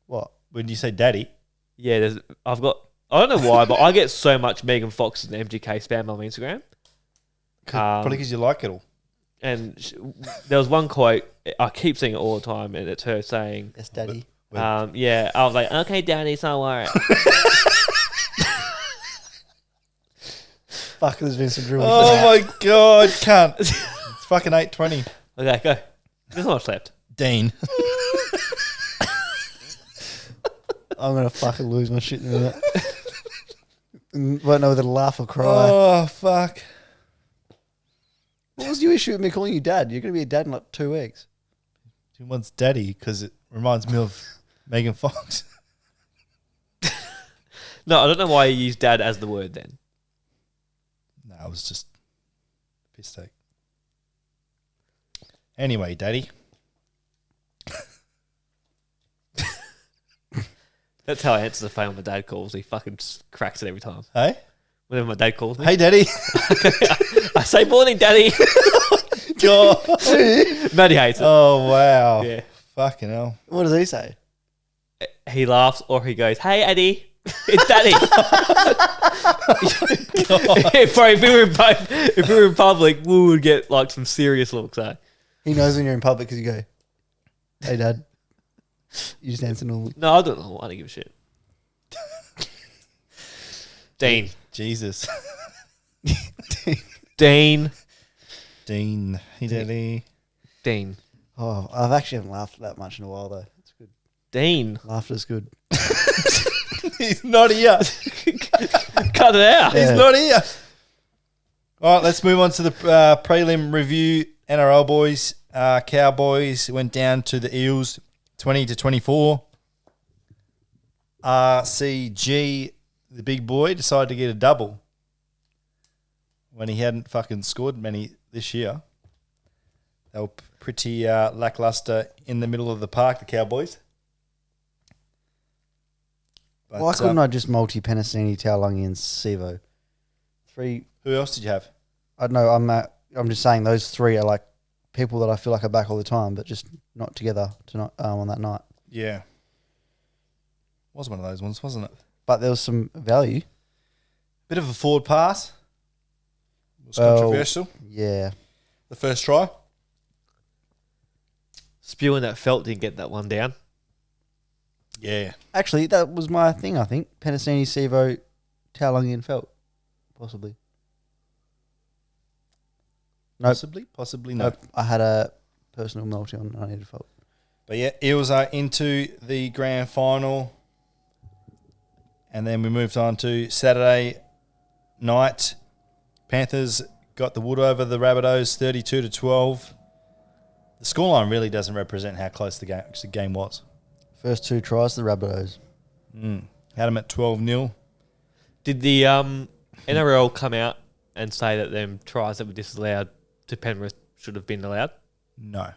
[SPEAKER 1] What?
[SPEAKER 2] When you say Daddy?
[SPEAKER 3] Yeah, I don't know why, but I get so much Megan Fox and MGK spam on Instagram.
[SPEAKER 2] Probably because you like it all.
[SPEAKER 3] And there was one quote, I keep seeing it all the time, and it's her saying,
[SPEAKER 1] Yes, Daddy.
[SPEAKER 3] yeah, I was like, okay, Daddy, so worry.
[SPEAKER 1] Fuck, there's been some drill.
[SPEAKER 2] Oh my God, cunt. It's fucking 8:20.
[SPEAKER 3] Okay, go. There's not much left.
[SPEAKER 2] Dean.
[SPEAKER 1] I'm going to fucking lose my shit in a minute. Won't know whether to laugh or cry.
[SPEAKER 2] Oh, fuck.
[SPEAKER 1] What was your issue with me calling you dad? You're going to be a dad in like 2 weeks.
[SPEAKER 2] He wants Daddy because it reminds me of Megan Fox.
[SPEAKER 3] No, I don't know why you use dad as the word then.
[SPEAKER 2] No, it was just a piss take. Anyway, Daddy.
[SPEAKER 3] That's how I answer the phone when my dad calls. He fucking cracks it every time.
[SPEAKER 2] Hey?
[SPEAKER 3] Whenever my dad calls me.
[SPEAKER 2] Hey, Daddy.
[SPEAKER 3] I say, morning, daddy.
[SPEAKER 2] God.
[SPEAKER 3] Maddie hates it.
[SPEAKER 2] Oh, wow.
[SPEAKER 3] Yeah.
[SPEAKER 2] Fucking hell.
[SPEAKER 1] What does he say?
[SPEAKER 3] He laughs or he goes, hey, Eddie. It's daddy. if we were in public, we would get like some serious looks, eh?
[SPEAKER 1] He knows when you're in public because you go, hey, dad. You just answer normally.
[SPEAKER 3] No, I don't know. I don't give a shit. Dean.
[SPEAKER 2] Jesus.
[SPEAKER 3] Dean.
[SPEAKER 2] Dean. Hey, Daddy.
[SPEAKER 3] Dean.
[SPEAKER 1] Oh, I actually haven't laughed that much in a while, though. It's good.
[SPEAKER 3] Dean.
[SPEAKER 1] Laughter's good.
[SPEAKER 2] He's not here.
[SPEAKER 3] Cut it out.
[SPEAKER 2] He's not here. All right, let's move on to the prelim review. NRL boys, Cowboys went down to the Eels 20-24. RCG, the big boy, decided to get a double when he hadn't fucking scored many this year. They were pretty lackluster in the middle of the park, the Cowboys. But,
[SPEAKER 1] Why couldn't I just multi-Penasini, Taulagi and Sevo? Three.
[SPEAKER 2] Who else did you have?
[SPEAKER 1] I don't know. I'm just saying those three are like people that I feel like are back all the time, but just not together tonight on that night.
[SPEAKER 2] Yeah. Was one of those ones, wasn't it?
[SPEAKER 1] But there was some value.
[SPEAKER 2] Bit of a forward pass. It was controversial.
[SPEAKER 1] Yeah.
[SPEAKER 2] The first try.
[SPEAKER 3] Spewing that felt didn't get that one down.
[SPEAKER 2] Yeah.
[SPEAKER 1] Actually, that was my thing, I think. Penasini, Sevo, Taulagi and Felt. Possibly. Nope.
[SPEAKER 2] Possibly no.
[SPEAKER 1] I had a personal multi on. I needed Felt.
[SPEAKER 2] But yeah, Eels are into the grand final. And then we moved on to Saturday night. Panthers got the wood over the Rabbitohs 32-12. The scoreline really doesn't represent how close the game was.
[SPEAKER 1] First two tries to the Rabbitohs.
[SPEAKER 2] Had them at 12-0.
[SPEAKER 3] Did the NRL come out and say that them tries that were disallowed to Penrith should have been allowed?
[SPEAKER 2] No.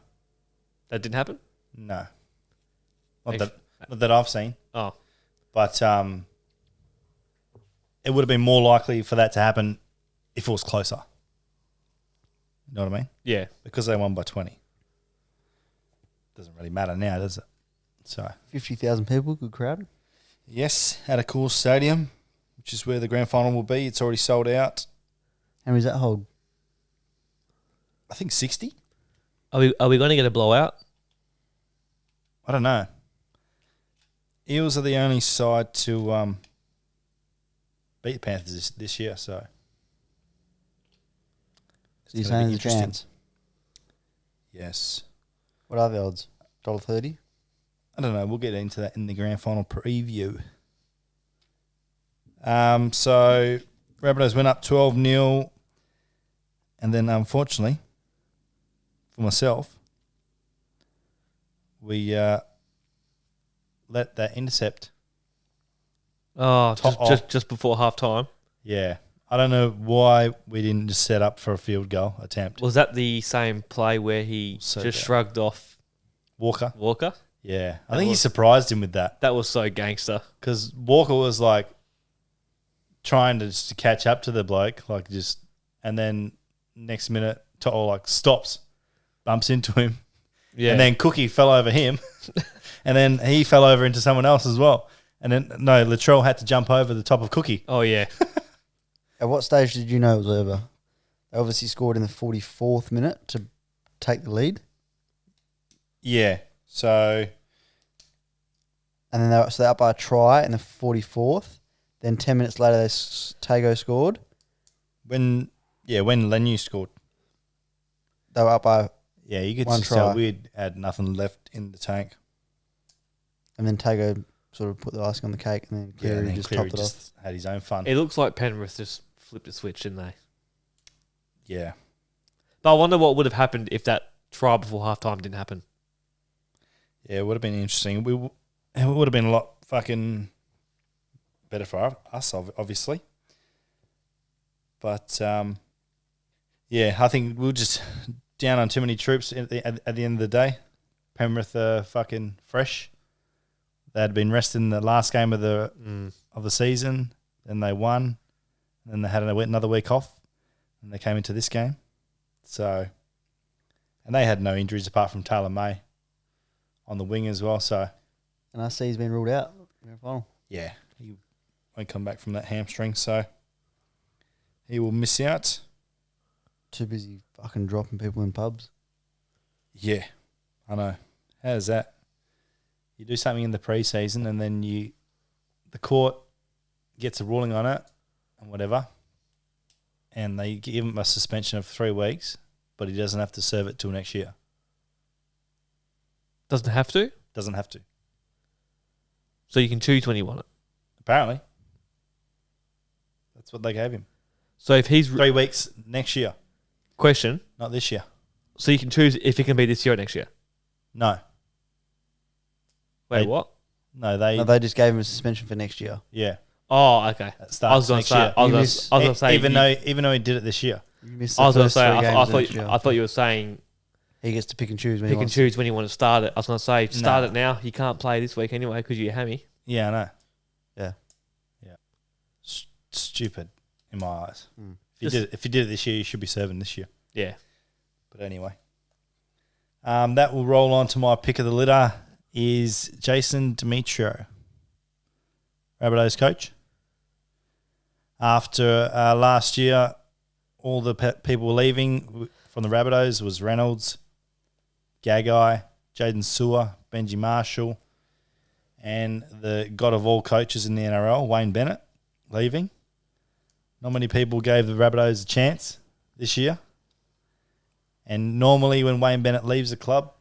[SPEAKER 3] That didn't happen?
[SPEAKER 2] No. Not that I've seen.
[SPEAKER 3] Oh.
[SPEAKER 2] But it would have been more likely for that to happen if it was closer. You know what I mean?
[SPEAKER 3] Yeah.
[SPEAKER 2] Because they won by 20. Doesn't really matter now, does it? So
[SPEAKER 1] 50,000 people, good crowd.
[SPEAKER 2] yes, at a cool stadium, which is where the grand final will be. It's already sold out.
[SPEAKER 1] How many does that hold?
[SPEAKER 2] I think 60.
[SPEAKER 3] Are we going to get a blowout?
[SPEAKER 2] I don't know. Eels are the only side to beat the Panthers this year, so
[SPEAKER 1] So you're saying there's a chance?
[SPEAKER 2] Yes.
[SPEAKER 1] What are the odds? $1.30?
[SPEAKER 2] I don't know. We'll get into that in the grand final preview. So Rabbitohs went up 12-0, and then unfortunately for myself. We let that intercept.
[SPEAKER 3] Oh,
[SPEAKER 2] Top
[SPEAKER 3] just before half time.
[SPEAKER 2] Yeah. I don't know why we didn't just set up for a field goal attempt.
[SPEAKER 3] Was that the same play where he shrugged off
[SPEAKER 2] Walker? Yeah. I think he surprised him with that.
[SPEAKER 3] That was so gangster.
[SPEAKER 2] Because Walker was like trying to just catch up to the bloke, and then next minute, stops, bumps into him. Yeah. And then Cookie fell over him. And then he fell over into someone else as well. And then, Latrell had to jump over the top of Cookie.
[SPEAKER 3] Oh, yeah.
[SPEAKER 1] At what stage did you know it was over? They obviously scored in the 44th minute to take the lead.
[SPEAKER 2] Yeah. So.
[SPEAKER 1] And then they're up by a try in the 44th. Then 10 minutes later, Tago scored.
[SPEAKER 2] When Lenu scored.
[SPEAKER 1] They were up by
[SPEAKER 2] Yeah, you could
[SPEAKER 1] one
[SPEAKER 2] just tell
[SPEAKER 1] try.
[SPEAKER 2] we had nothing left in the tank.
[SPEAKER 1] And then Tago sort of put the icing on the cake, and then Cleary just topped it off.
[SPEAKER 2] Had his own fun.
[SPEAKER 3] It looks like Penrith just flipped a switch, didn't they?
[SPEAKER 2] Yeah.
[SPEAKER 3] But I wonder what would have happened if that try before halftime didn't happen.
[SPEAKER 2] Yeah, it would have been interesting. It would have been a lot fucking better for us, obviously. But, yeah, I think we were just down on too many troops at the end of the day. Penrith are fucking fresh. They had been resting the last game of the season, then they won, and then they had another week off, and they came into this game. So, and they had no injuries apart from Taylor May on the wing as well. So,
[SPEAKER 1] And RC's been ruled out. Grand final.
[SPEAKER 2] yeah, he won't come back from that hamstring, so he will miss out.
[SPEAKER 1] Too busy fucking dropping people in pubs.
[SPEAKER 2] Yeah, I know. How's that? You do something in the pre-season and then the court gets a ruling on it and whatever, and they give him a suspension of 3 weeks, but he doesn't have to serve it till next year.
[SPEAKER 3] Doesn't have to?
[SPEAKER 2] Doesn't have to.
[SPEAKER 3] So you can choose when you want it.
[SPEAKER 2] Apparently. That's what they gave him.
[SPEAKER 3] So if he's...
[SPEAKER 2] 3 weeks next year.
[SPEAKER 3] Question.
[SPEAKER 2] Not this year.
[SPEAKER 3] So you can choose if it can be this year or next year?
[SPEAKER 2] No.
[SPEAKER 3] Wait, what?
[SPEAKER 2] No,
[SPEAKER 1] they just gave him a suspension for next year.
[SPEAKER 2] Yeah.
[SPEAKER 3] Oh, okay.
[SPEAKER 2] That starts next year.
[SPEAKER 3] I was going to say...
[SPEAKER 2] Even though he did it this year.
[SPEAKER 1] You missed
[SPEAKER 3] I was
[SPEAKER 1] the
[SPEAKER 3] going to
[SPEAKER 1] first
[SPEAKER 3] say,
[SPEAKER 1] 3 games next year.
[SPEAKER 3] I thought you were saying...
[SPEAKER 1] He gets to pick and choose when
[SPEAKER 3] Pick
[SPEAKER 1] he
[SPEAKER 3] and
[SPEAKER 1] wants
[SPEAKER 3] choose when you want to start it. I was going to say, start it now. You can't play this week anyway because you're hammy.
[SPEAKER 2] Yeah, I know.
[SPEAKER 1] Yeah.
[SPEAKER 2] Yeah. Stupid in my eyes.
[SPEAKER 1] Mm.
[SPEAKER 2] If you did it this year, you should be serving this year.
[SPEAKER 3] Yeah.
[SPEAKER 2] But anyway. That will roll on to my pick of the litter is Jason Demetrio, Rabbitohs coach. After last year, all the people were leaving from the Rabbitohs was Reynolds, Gagai, Jaden Sewer, Benji Marshall, and the god of all coaches in the NRL, Wayne Bennett, leaving. Not many people gave the Rabbitohs a chance this year. And normally when Wayne Bennett leaves the club,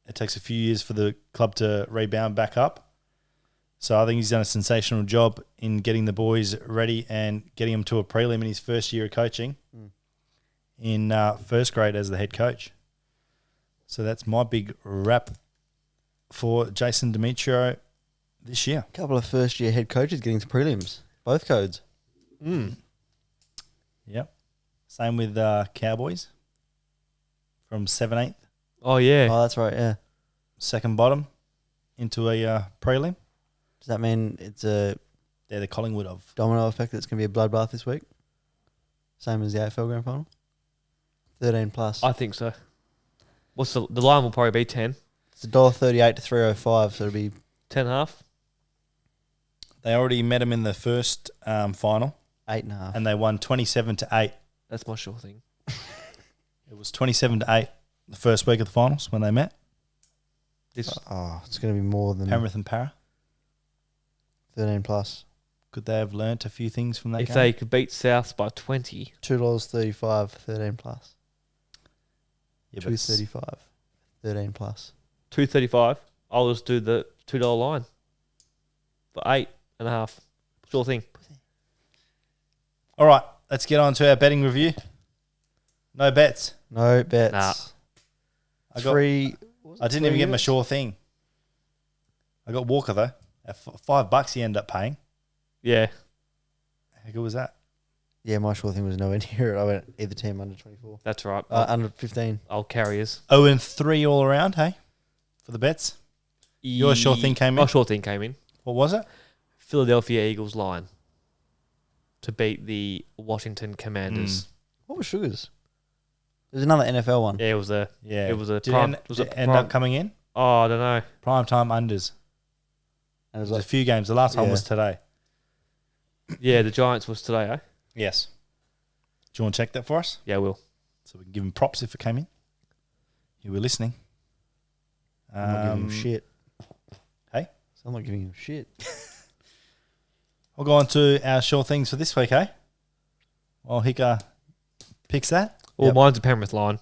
[SPEAKER 2] it takes a few years for the club to rebound back up. So I think he's done a sensational job in getting the boys ready and getting them to a prelim in his first year of coaching in first grade as the head coach. So that's my big wrap for Jason Demetrio this year.
[SPEAKER 1] A couple of first-year head coaches getting to prelims. Both codes.
[SPEAKER 2] Yep. Same with Cowboys from 7/8.
[SPEAKER 3] Oh, yeah.
[SPEAKER 1] Oh, that's right, yeah.
[SPEAKER 2] Second bottom into a prelim.
[SPEAKER 1] Does that mean it's a
[SPEAKER 2] They're the Collingwood of.
[SPEAKER 1] domino effect that's going to be a bloodbath this week? Same as the AFL Grand Final? 13 plus.
[SPEAKER 3] I think so. What's the line will probably be 10.
[SPEAKER 1] It's $1.38 to $3.05, so it'll be
[SPEAKER 3] 10.5.
[SPEAKER 2] They already met them in the first final,
[SPEAKER 1] 8.5.
[SPEAKER 2] and they won 27-8.
[SPEAKER 3] That's my sure thing.
[SPEAKER 2] It was 27-8 the first week of the finals when they met.
[SPEAKER 3] This
[SPEAKER 1] It's going to be more than
[SPEAKER 2] Penrith and Para.
[SPEAKER 1] 13 plus.
[SPEAKER 2] Could they have learnt a few things from that
[SPEAKER 3] if
[SPEAKER 2] game?
[SPEAKER 3] they could beat South by 20.
[SPEAKER 1] $2.35, 13 plus.
[SPEAKER 2] Yeah, but
[SPEAKER 1] $2.35, 13 plus.
[SPEAKER 3] $2.35. I'll just do the $2 line for 8.5. Sure thing.
[SPEAKER 2] all right, let's get on to our betting review. No bets.
[SPEAKER 1] No bets.
[SPEAKER 3] Nah.
[SPEAKER 1] Three.
[SPEAKER 2] I didn't even get my sure thing. I got Walker though. At $5 he ended up paying.
[SPEAKER 3] Yeah.
[SPEAKER 2] How good was that?
[SPEAKER 1] Yeah, my sure thing was nowhere near it. I went either team under 24.
[SPEAKER 3] That's right.
[SPEAKER 1] Under 15.
[SPEAKER 3] Old carriers.
[SPEAKER 2] 0-3 all around, hey? For the bets? Your sure thing came in?
[SPEAKER 3] My sure thing came in.
[SPEAKER 2] What was it?
[SPEAKER 3] Philadelphia Eagles line to beat the Washington Commanders.
[SPEAKER 1] What was Sugar's? There's another NFL one.
[SPEAKER 3] Yeah, it was a.
[SPEAKER 2] Yeah.
[SPEAKER 3] It was a.
[SPEAKER 2] Did
[SPEAKER 3] Prime,
[SPEAKER 2] it end up coming in?
[SPEAKER 3] Oh, I don't know.
[SPEAKER 2] Prime time unders.
[SPEAKER 1] And it was
[SPEAKER 2] There's
[SPEAKER 1] like,
[SPEAKER 2] a few games. The last one was today.
[SPEAKER 3] Yeah, the Giants was today, eh?
[SPEAKER 2] Yes. Do you want to check that for us?
[SPEAKER 3] Yeah, I will.
[SPEAKER 2] So we can give him props if it came in. You were listening.
[SPEAKER 1] I'm not giving him shit.
[SPEAKER 2] Hey?
[SPEAKER 1] So I'm not giving him shit.
[SPEAKER 2] We'll go on to our sure things for this week, eh? Well, Hicka picks that.
[SPEAKER 3] Well, mine's a Penrith line.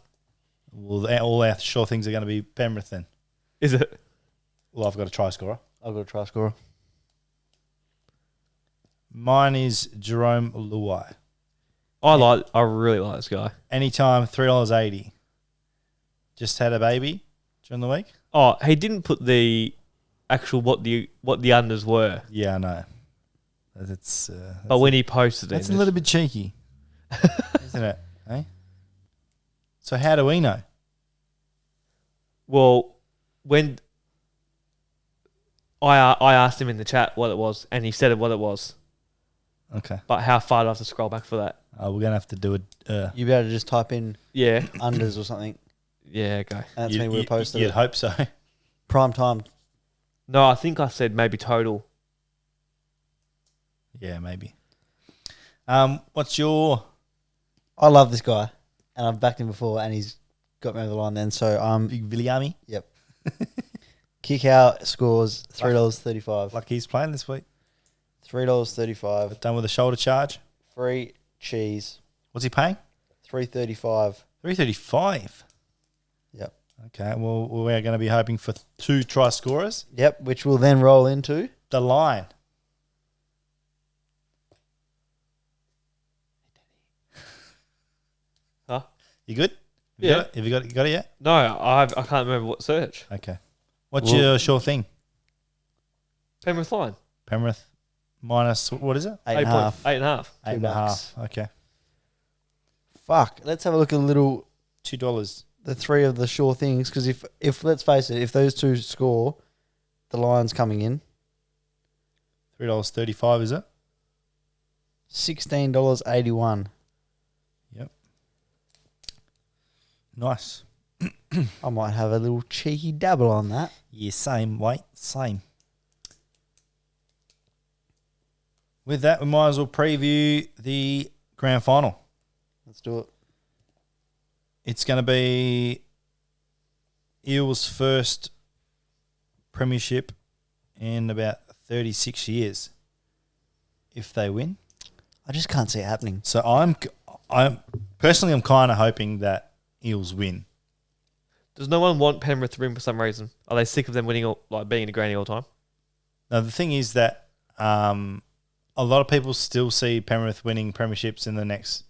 [SPEAKER 2] Well, all our sure things are going to be Penrith then.
[SPEAKER 3] Is it?
[SPEAKER 2] Well, I've got a try scorer.
[SPEAKER 1] I've got a try scorer.
[SPEAKER 2] Mine is Jerome Luai.
[SPEAKER 3] I really like this guy.
[SPEAKER 2] Anytime, $3.80. Just had a baby during the week.
[SPEAKER 3] Oh, he didn't put the actual what the unders were.
[SPEAKER 2] Yeah, I know. That's
[SPEAKER 3] but when he posted it,
[SPEAKER 2] that's a little bit cheeky, isn't it? Eh? So how do we know?
[SPEAKER 3] Well, when I asked him in the chat what it was, and he said what it was.
[SPEAKER 2] Okay.
[SPEAKER 3] But how far do I have to scroll back for that?
[SPEAKER 2] We're going to have to do it.
[SPEAKER 1] You better just type in unders or something.
[SPEAKER 3] Yeah, okay.
[SPEAKER 1] And that's when we posted
[SPEAKER 2] You'd
[SPEAKER 1] it.
[SPEAKER 2] hope so.
[SPEAKER 1] Prime time.
[SPEAKER 3] No, I think I said maybe total.
[SPEAKER 2] Yeah, maybe. What's your...
[SPEAKER 1] I love this guy. And I've backed him before and he's got me over the line then. So,
[SPEAKER 2] Big Viliami?
[SPEAKER 1] Yep. Kick out scores $3.35.
[SPEAKER 2] Like he's playing this week.
[SPEAKER 1] $3.35.
[SPEAKER 2] Done with a shoulder charge.
[SPEAKER 1] Free cheese.
[SPEAKER 2] What's he paying?
[SPEAKER 1] $3.35.
[SPEAKER 2] $3.35.
[SPEAKER 1] Yep.
[SPEAKER 2] Okay, well, we're going to be hoping for 2 try scorers.
[SPEAKER 1] Yep, which will then roll into
[SPEAKER 2] the line.
[SPEAKER 3] Huh?
[SPEAKER 2] You good?
[SPEAKER 3] Yeah.
[SPEAKER 2] Have you got it yet?
[SPEAKER 3] No, I can't remember what search.
[SPEAKER 2] Okay. What's your sure thing?
[SPEAKER 3] Penrith line.
[SPEAKER 2] Penrith minus, what is it?
[SPEAKER 1] 8.5.
[SPEAKER 3] 8.5.
[SPEAKER 2] $8.5. Okay.
[SPEAKER 1] Fuck. Let's have a look at a little...
[SPEAKER 2] $2.
[SPEAKER 1] The three of the sure things, because if let's face it, if those two score, the line's coming in.
[SPEAKER 2] $3.35, is it?
[SPEAKER 1] $16.81.
[SPEAKER 2] Yep. Nice.
[SPEAKER 1] I might have a little cheeky dabble on that.
[SPEAKER 2] Yeah, same, mate. Same. With that, we might as well preview the grand final.
[SPEAKER 1] Let's do it.
[SPEAKER 2] It's going to be Eels' first premiership in about 36 years if they win.
[SPEAKER 1] I just can't see it happening.
[SPEAKER 2] So I'm personally, I'm kind of hoping that Eels win.
[SPEAKER 3] Does no one want Penrith to win for some reason? Are they sick of them winning, being in the granny all the time?
[SPEAKER 2] Now, the thing is that a lot of people still see Penrith winning premierships in the next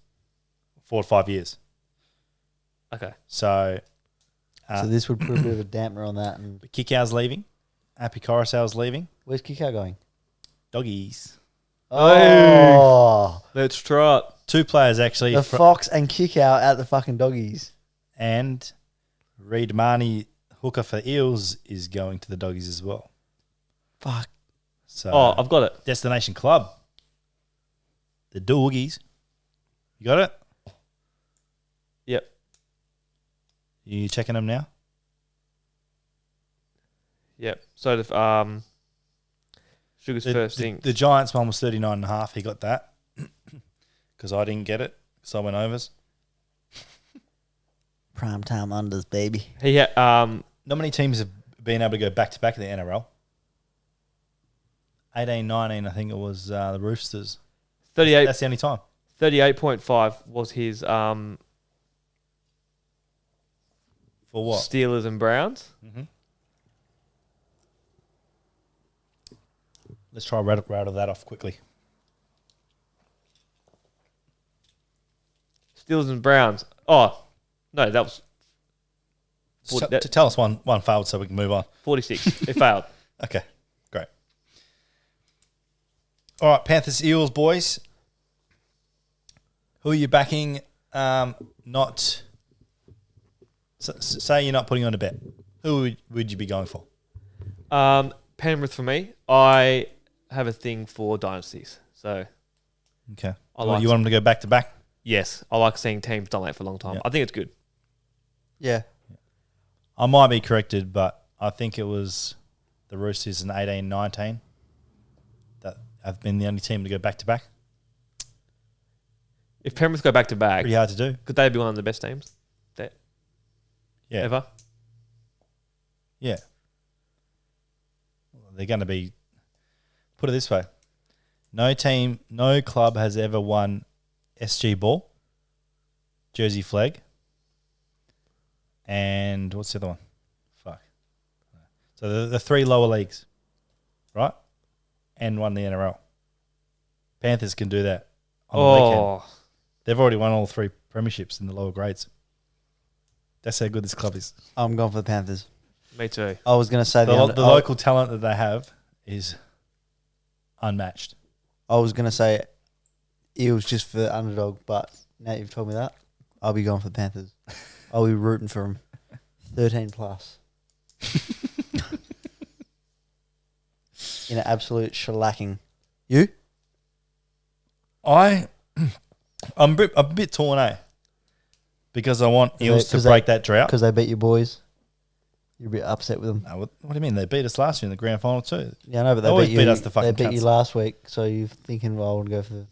[SPEAKER 2] 4 to 5 years.
[SPEAKER 3] Okay.
[SPEAKER 2] So
[SPEAKER 1] this would put a bit of a dampener on that. And
[SPEAKER 2] Kikau's leaving. Happy Coruscant's leaving.
[SPEAKER 1] where's Kikau going?
[SPEAKER 2] Doggies.
[SPEAKER 1] Oh,
[SPEAKER 3] Let's try it.
[SPEAKER 2] 2 players actually.
[SPEAKER 1] the Fox and Kikau at the fucking Doggies.
[SPEAKER 2] And Reid Marnie, hooker for Eels, is going to the Doggies as well.
[SPEAKER 1] Fuck.
[SPEAKER 2] So
[SPEAKER 3] I've got it.
[SPEAKER 2] Destination Club. The Doggies. You got it?
[SPEAKER 3] Yep.
[SPEAKER 2] You checking them now?
[SPEAKER 3] Yep. So the Sugar's first thing.
[SPEAKER 2] The Giants one was 39.5. He got that because I didn't get it because I went overs.
[SPEAKER 1] Prime time unders, baby.
[SPEAKER 3] He had
[SPEAKER 2] Not many teams have been able to go back to back in the NRL. 18-19, I think it was the Roosters.
[SPEAKER 3] 38.
[SPEAKER 2] That's the only time.
[SPEAKER 3] 38.5 was his
[SPEAKER 2] For what?
[SPEAKER 3] Steelers and Browns.
[SPEAKER 2] Mm-hmm. Let's try rattle that off quickly.
[SPEAKER 3] Steelers and Browns. Oh, no, that was
[SPEAKER 2] Tell us one failed so we can move on.
[SPEAKER 3] 46. It failed.
[SPEAKER 2] Okay, great. All right, Panthers Eels boys. Who are you backing? Say you're not putting on a bet. Who would you be going for?
[SPEAKER 3] Penrith for me. I have a thing for dynasties. So,
[SPEAKER 2] okay.
[SPEAKER 3] You
[SPEAKER 2] want them to go back to back?
[SPEAKER 3] Yes. I like seeing teams dominate for a long time.
[SPEAKER 2] Yeah.
[SPEAKER 3] I think it's good.
[SPEAKER 1] Yeah.
[SPEAKER 2] I might be corrected, but I think it was the Roosters in 18-19 that have been the only team to go back to back.
[SPEAKER 3] If Penrith go back to back,
[SPEAKER 2] Pretty hard to do.
[SPEAKER 3] could they be one of the best teams ever?
[SPEAKER 2] Yeah. They're going to be, put it this way, no club has ever won SG Ball, Jersey Flag, and what's the other one? Fuck. So the three lower leagues, right? And won the NRL. Panthers can do that on the weekend. They've already won all three premierships in the lower grades. That's how good this club is.
[SPEAKER 1] I'm going for the Panthers.
[SPEAKER 3] Me too.
[SPEAKER 1] I was going to say
[SPEAKER 2] The local talent that they have is unmatched.
[SPEAKER 1] I was going to say Eels just for the underdog, but now you've told me that, I'll be going for the Panthers. I'll be rooting for them. 13 plus. In an absolute shellacking. You?
[SPEAKER 2] I'm a bit torn, because I want Eels to break that drought.
[SPEAKER 1] Because they beat your boys. You're a bit upset with them.
[SPEAKER 2] No, what do you mean? They beat us last year in the grand final too.
[SPEAKER 1] Yeah, I know, but
[SPEAKER 2] They always beat us the fucking
[SPEAKER 1] They beat you
[SPEAKER 2] cunts.
[SPEAKER 1] last week, so you're thinking, well, I want to go for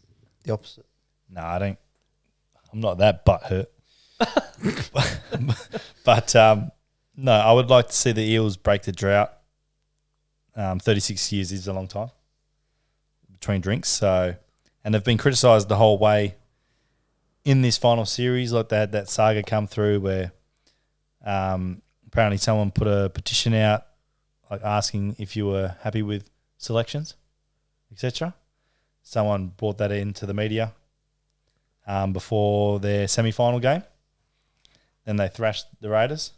[SPEAKER 1] the opposite.
[SPEAKER 2] No, I don't. I'm not that butthurt. But no, I would like to see the Eels break the drought. 36 years is a long time between drinks. So, and they've been criticised the whole way in this final series. Like they had that saga come through where apparently someone put a petition out, like asking if you were happy with selections, etc. Someone brought that into the media before their semi-final game. Then they thrashed the Raiders.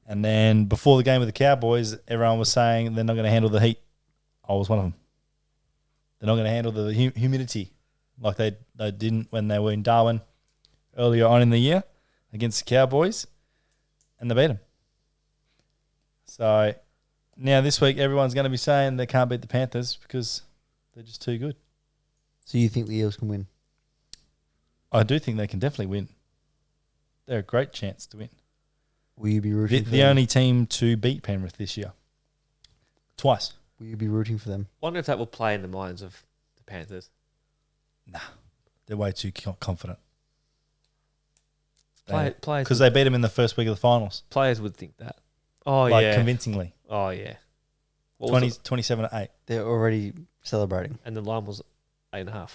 [SPEAKER 2] And then before the game with the Cowboys, everyone was saying they're not going to handle the heat. I was one of them. They're not going to handle the humidity like they didn't when they were in Darwin earlier on in the year against the Cowboys. And they beat them. So now this week, everyone's going to be saying they can't beat the Panthers because they're just too good.
[SPEAKER 1] So you think the Eels can win?
[SPEAKER 2] I do think they can definitely win. They're a great chance to win.
[SPEAKER 1] Will you be rooting for
[SPEAKER 2] The
[SPEAKER 1] them?
[SPEAKER 2] only team to beat Penrith this year. Twice.
[SPEAKER 1] Will you be rooting for them?
[SPEAKER 3] Wonder if that will play in the minds of the Panthers.
[SPEAKER 2] Nah. They're way too confident.
[SPEAKER 3] Players
[SPEAKER 2] Because they beat them in the first week of the finals.
[SPEAKER 3] Players would think that. Oh,
[SPEAKER 2] like
[SPEAKER 3] yeah.
[SPEAKER 2] convincingly.
[SPEAKER 3] Oh, yeah. What was it?
[SPEAKER 2] 27-8.
[SPEAKER 1] They're already celebrating.
[SPEAKER 3] And the line was 8.5.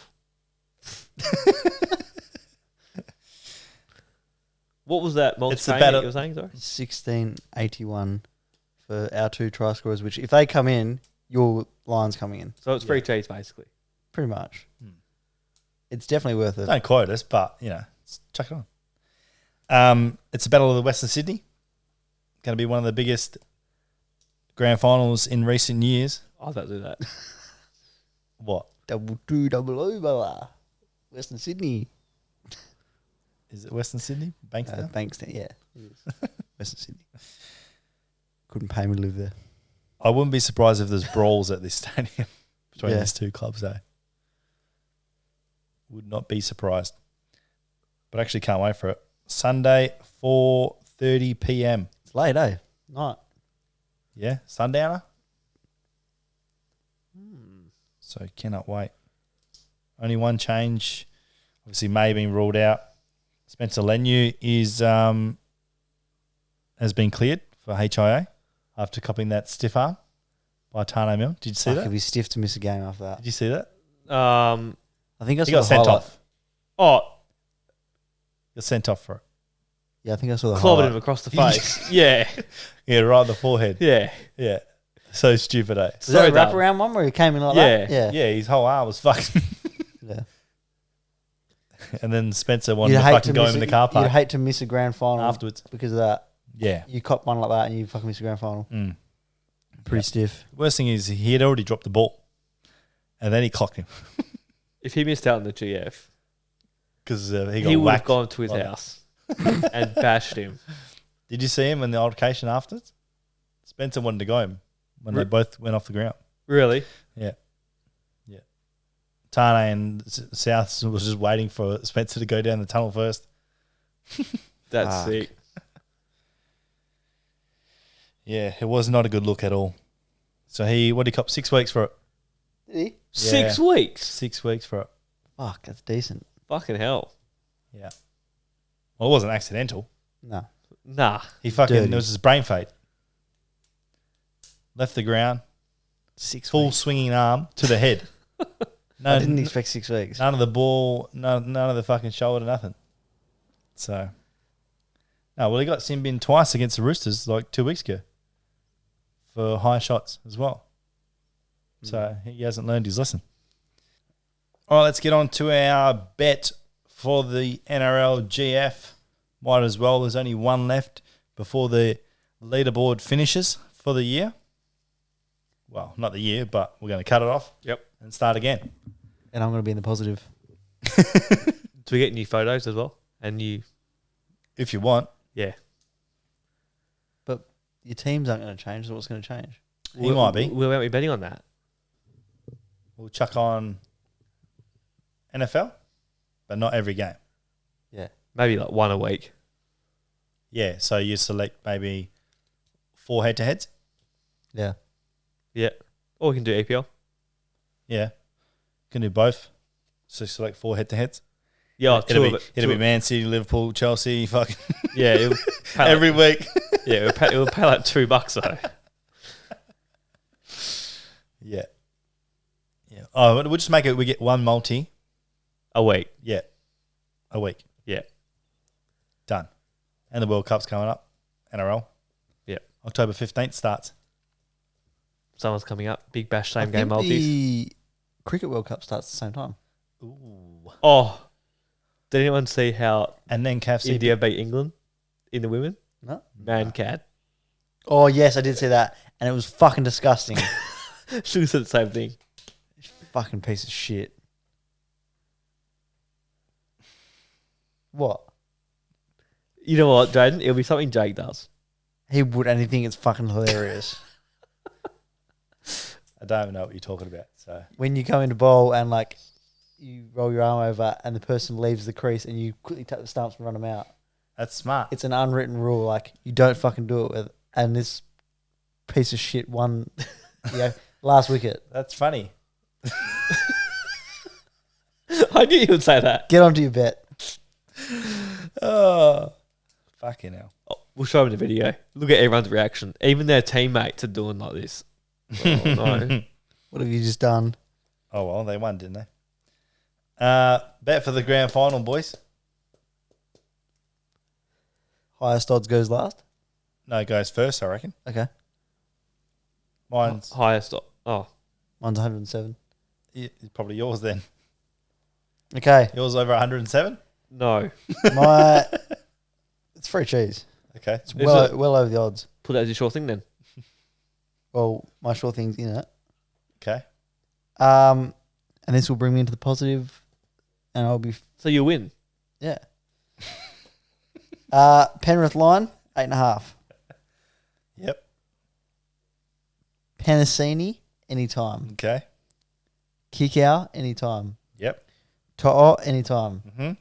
[SPEAKER 3] What was that multi-chain that you were saying, sorry?
[SPEAKER 1] 1681 for our two try scorers, which if they come in, your line's coming in.
[SPEAKER 3] So it's free cheese, basically.
[SPEAKER 1] Pretty much. It's definitely worth it.
[SPEAKER 2] Don't quote us, but, chuck it on. It's a battle of the Western Sydney. Going to be one of the biggest grand finals in recent years.
[SPEAKER 3] I was about to do that.
[SPEAKER 2] What?
[SPEAKER 1] 2-2-0 brother. Western Sydney.
[SPEAKER 2] Is it Western Sydney? Bankstown?
[SPEAKER 1] Bankstown, yeah. It is. Western Sydney. Couldn't pay me to live there.
[SPEAKER 2] I wouldn't be surprised if there's brawls at this stadium between these two clubs, though. Would not be surprised. But I actually can't wait for it. Sunday, 4:30 p.m.
[SPEAKER 1] It's late, eh? Night.
[SPEAKER 2] Yeah, sundowner. So cannot wait. Only one change. Obviously, May being ruled out. Spencer Leniu has been cleared for HIA after copying that stiff arm by Tano Mill. Did you see that?
[SPEAKER 1] He'd be stiff to miss a game after that.
[SPEAKER 2] Did you see that?
[SPEAKER 1] I think I saw
[SPEAKER 2] He got
[SPEAKER 1] the
[SPEAKER 2] sent
[SPEAKER 1] highlight.
[SPEAKER 2] off.
[SPEAKER 3] Oh,
[SPEAKER 2] Got sent off for it.
[SPEAKER 1] Yeah, I think I saw the
[SPEAKER 3] clobbered
[SPEAKER 1] highlight.
[SPEAKER 3] him across the face. Yeah.
[SPEAKER 2] Yeah, right on the forehead.
[SPEAKER 3] Yeah.
[SPEAKER 2] Yeah. So stupid, eh?
[SPEAKER 1] Was that a wraparound one where he came in like that? Yeah.
[SPEAKER 2] Yeah, his whole arm was fucking...
[SPEAKER 1] Yeah.
[SPEAKER 2] And then Spencer wanted to fucking go him in the car park
[SPEAKER 1] You'd hate to miss a grand final
[SPEAKER 2] afterwards.
[SPEAKER 1] because of that.
[SPEAKER 2] Yeah.
[SPEAKER 1] You cop one like that and you fucking miss the grand final. Pretty stiff.
[SPEAKER 2] Worst thing is he had already dropped the ball, and then he clocked him
[SPEAKER 3] If he missed out on the GF,
[SPEAKER 2] because he
[SPEAKER 3] he
[SPEAKER 2] got
[SPEAKER 3] would have
[SPEAKER 2] whacked.
[SPEAKER 3] gone to his house and bashed him.
[SPEAKER 2] Did you see him in the altercation afterwards? Spencer wanted to go home when they both went off the ground.
[SPEAKER 3] Really?
[SPEAKER 2] Yeah. Tane and South was just waiting for Spencer to go down the tunnel first.
[SPEAKER 3] That's sick.
[SPEAKER 2] Yeah, it was not a good look at all. So he cop 6 weeks for it.
[SPEAKER 1] Did he?
[SPEAKER 3] 6 weeks?
[SPEAKER 2] 6 weeks for it.
[SPEAKER 1] Fuck, that's decent.
[SPEAKER 3] Fucking hell.
[SPEAKER 2] Yeah. Well, it wasn't accidental.
[SPEAKER 1] No.
[SPEAKER 3] Nah.
[SPEAKER 2] He fucking,
[SPEAKER 1] Dirty.
[SPEAKER 2] it was his brain fade. Left the ground,
[SPEAKER 1] 6
[SPEAKER 2] full
[SPEAKER 1] weeks.
[SPEAKER 2] swinging arm to the head. No,
[SPEAKER 1] I didn't expect 6 weeks.
[SPEAKER 2] none of the ball, none of the fucking shoulder, nothing. So, no, well, he got sin bin twice against the Roosters like 2 weeks ago for high shots as well. So he hasn't learned his lesson. All right, let's get on to our bet for the NRL GF. Might as well. There's only one left before the leaderboard finishes for the year. Well, not the year, but we're going to cut it off.
[SPEAKER 3] Yep.
[SPEAKER 2] And start again.
[SPEAKER 1] And I'm going to be in the positive.
[SPEAKER 3] Do we get new photos as well? And new...
[SPEAKER 2] If you want.
[SPEAKER 3] Yeah.
[SPEAKER 1] But your teams aren't going to change, so what's going to change?
[SPEAKER 2] He might be.
[SPEAKER 3] We won't be betting on that.
[SPEAKER 2] We'll chuck on NFL, but not every game.
[SPEAKER 1] Yeah.
[SPEAKER 3] Maybe like one a week.
[SPEAKER 2] Yeah, so you select maybe 4 head-to-heads.
[SPEAKER 1] Yeah.
[SPEAKER 3] Yeah. Or we can do APL.
[SPEAKER 2] Yeah. Can do both. So select 4 head-to-heads.
[SPEAKER 3] Yeah,
[SPEAKER 2] It'll be Man City, Liverpool, Chelsea, fucking
[SPEAKER 3] Yeah, it'll pay
[SPEAKER 2] every week.
[SPEAKER 3] Yeah, it'll pay like $2 though.
[SPEAKER 2] Yeah. Yeah. Oh, we'll just make it, we get one multi.
[SPEAKER 3] A week.
[SPEAKER 2] Yeah. A week.
[SPEAKER 3] Yeah.
[SPEAKER 2] Done. And the World Cup's coming up. NRL.
[SPEAKER 3] Yeah.
[SPEAKER 2] October 15th starts.
[SPEAKER 3] Someone's coming up. Big Bash same
[SPEAKER 1] I
[SPEAKER 3] game
[SPEAKER 1] think
[SPEAKER 3] multis.
[SPEAKER 1] the Cricket World Cup starts at the same time.
[SPEAKER 2] Ooh.
[SPEAKER 3] Oh. Did anyone see how
[SPEAKER 2] And then CAF
[SPEAKER 3] India beat England in the women?
[SPEAKER 1] No?
[SPEAKER 3] Man cat.
[SPEAKER 1] Oh, yes, I did see that. And it was fucking disgusting.
[SPEAKER 3] She said the same thing.
[SPEAKER 1] Fucking piece of shit. What?
[SPEAKER 3] You know what, Jaden? It'll be something Jake does.
[SPEAKER 1] He would, and he think it's fucking hilarious.
[SPEAKER 2] I don't even know what you're talking about. So
[SPEAKER 1] When you come into bowl and like you roll your arm over and the person leaves the crease and you quickly tap the stumps and run them out.
[SPEAKER 2] that's smart.
[SPEAKER 1] It's an unwritten rule. Like you don't fucking do it with. And this piece of shit won, last wicket.
[SPEAKER 2] That's funny.
[SPEAKER 3] I knew you would say that.
[SPEAKER 1] Get onto your bet.
[SPEAKER 2] Oh, fucking hell.
[SPEAKER 3] Oh, we'll show them the video. Look at everyone's reaction. Even their teammates are doing like this. Oh, no.
[SPEAKER 1] What have you just done?
[SPEAKER 2] Oh, well, they won, didn't they? Bet for the grand final, boys.
[SPEAKER 1] Highest odds goes last.
[SPEAKER 2] No, it goes first, I reckon.
[SPEAKER 1] Okay.
[SPEAKER 2] Mine's
[SPEAKER 3] Highest. Oh,
[SPEAKER 1] Mine's 107.
[SPEAKER 2] probably yours then.
[SPEAKER 1] Okay.
[SPEAKER 2] Yours over 107?
[SPEAKER 3] no.
[SPEAKER 1] It's free cheese.
[SPEAKER 2] Okay.
[SPEAKER 1] It's well over the odds.
[SPEAKER 3] Put that as your sure thing then.
[SPEAKER 1] Well, my sure thing's in it.
[SPEAKER 2] Okay.
[SPEAKER 1] And this will bring me into the positive, and I'll be
[SPEAKER 3] So you win.
[SPEAKER 1] yeah. Penrith line 8.5.
[SPEAKER 2] Yep.
[SPEAKER 1] Penasini anytime.
[SPEAKER 2] Okay.
[SPEAKER 1] Kick out anytime.
[SPEAKER 2] Yep.
[SPEAKER 1] To'o anytime.
[SPEAKER 2] Mm-hmm.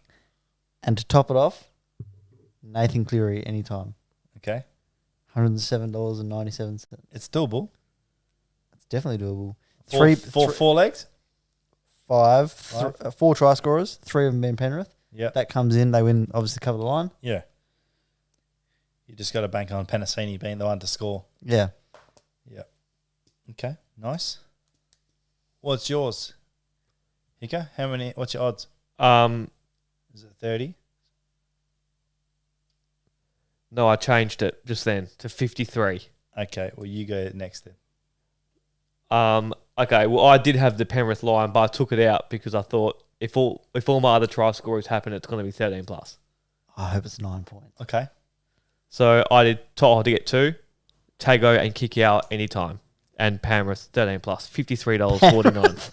[SPEAKER 1] And to top it off, Nathan Cleary anytime.
[SPEAKER 2] Okay.
[SPEAKER 1] $107.97.
[SPEAKER 2] It's doable.
[SPEAKER 1] It's definitely doable.
[SPEAKER 2] Four legs?
[SPEAKER 1] Five.
[SPEAKER 2] Five.
[SPEAKER 1] 4 try scorers. 3 of them being Penrith.
[SPEAKER 2] Yep.
[SPEAKER 1] That comes in. They win, obviously, cover the line.
[SPEAKER 2] Yeah. You just got to bank on Penasini being the one to score.
[SPEAKER 1] Yeah.
[SPEAKER 2] Yep. Okay. Nice. What's yours? Hicka? What's your odds? Is it 30?
[SPEAKER 3] No, I changed it just then to 53.
[SPEAKER 2] Okay. Well, you go next then.
[SPEAKER 3] Okay, well, I did have the Penrith line, but I took it out because I thought if all my other try scorers happen, it's going to be 13 plus.
[SPEAKER 1] I hope it's 9 points.
[SPEAKER 2] Okay.
[SPEAKER 3] So I did To'o to get 2, Tago and kick out anytime, and Penrith 13 plus $53.49.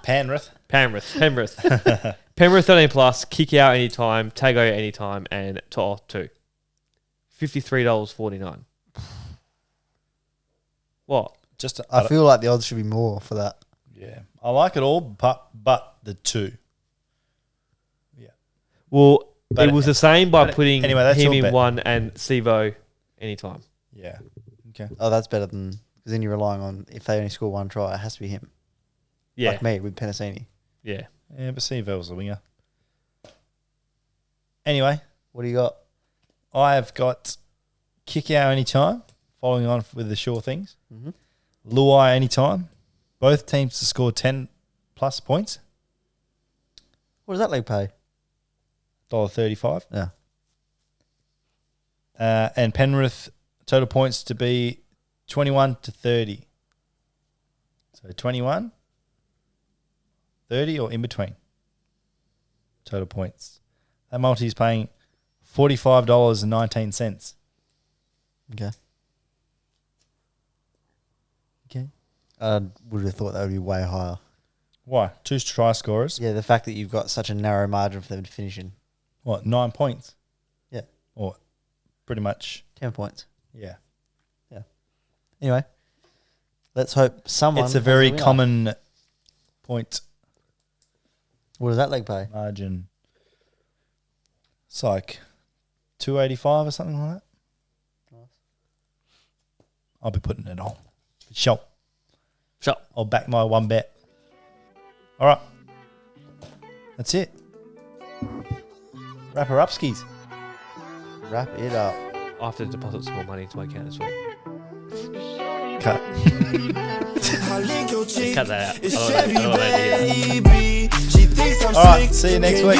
[SPEAKER 2] Penrith.
[SPEAKER 3] Penrith 13 plus, kick out anytime, Tago anytime, and To'o 2. $53.49. What?
[SPEAKER 1] I feel like the odds should be more for that.
[SPEAKER 2] Yeah, I like it all, but the 2. Yeah.
[SPEAKER 3] Well, it was the same by putting
[SPEAKER 2] anyway,
[SPEAKER 3] him in 1 and Sivo anytime.
[SPEAKER 2] Yeah. Okay.
[SPEAKER 1] Oh, that's better than because then you're relying on if they only score 1 try, it has to be him.
[SPEAKER 3] Yeah.
[SPEAKER 1] Like me with Penasini.
[SPEAKER 3] Yeah.
[SPEAKER 2] Yeah, but Seavel's a winger. Anyway,
[SPEAKER 1] What do you got?
[SPEAKER 2] I've got kick out anytime, following on with the sure things.
[SPEAKER 1] Mm-hmm.
[SPEAKER 2] Luai anytime. Both teams to score 10 plus points.
[SPEAKER 1] What does that leg pay?
[SPEAKER 2] $1.35.
[SPEAKER 1] Yeah.
[SPEAKER 2] And Penrith total points to be 21 to 30. So 21, 30 or in between. Total points. That multi is paying $45.19.
[SPEAKER 1] Okay. I would have thought that would be way higher.
[SPEAKER 2] Why? 2 try scorers.
[SPEAKER 1] Yeah, the fact that you've got such a narrow margin for them to finish in.
[SPEAKER 2] What, 9 points?
[SPEAKER 1] Yeah.
[SPEAKER 2] Or pretty much.
[SPEAKER 1] 10 points.
[SPEAKER 2] Yeah.
[SPEAKER 1] Anyway, let's hope someone...
[SPEAKER 2] It's a very common point
[SPEAKER 1] What does that leg pay?
[SPEAKER 2] margin. It's like 285 or something like that.
[SPEAKER 1] Nice.
[SPEAKER 2] I'll be putting it on. Sure. I'll back my 1 bet. All right. That's it. Wrap her up, skis.
[SPEAKER 1] Wrap it up.
[SPEAKER 3] I have to deposit some more money into my account this week.
[SPEAKER 2] Cut.
[SPEAKER 3] Cut that out. I don't want to hear that.
[SPEAKER 2] All right. See you next week.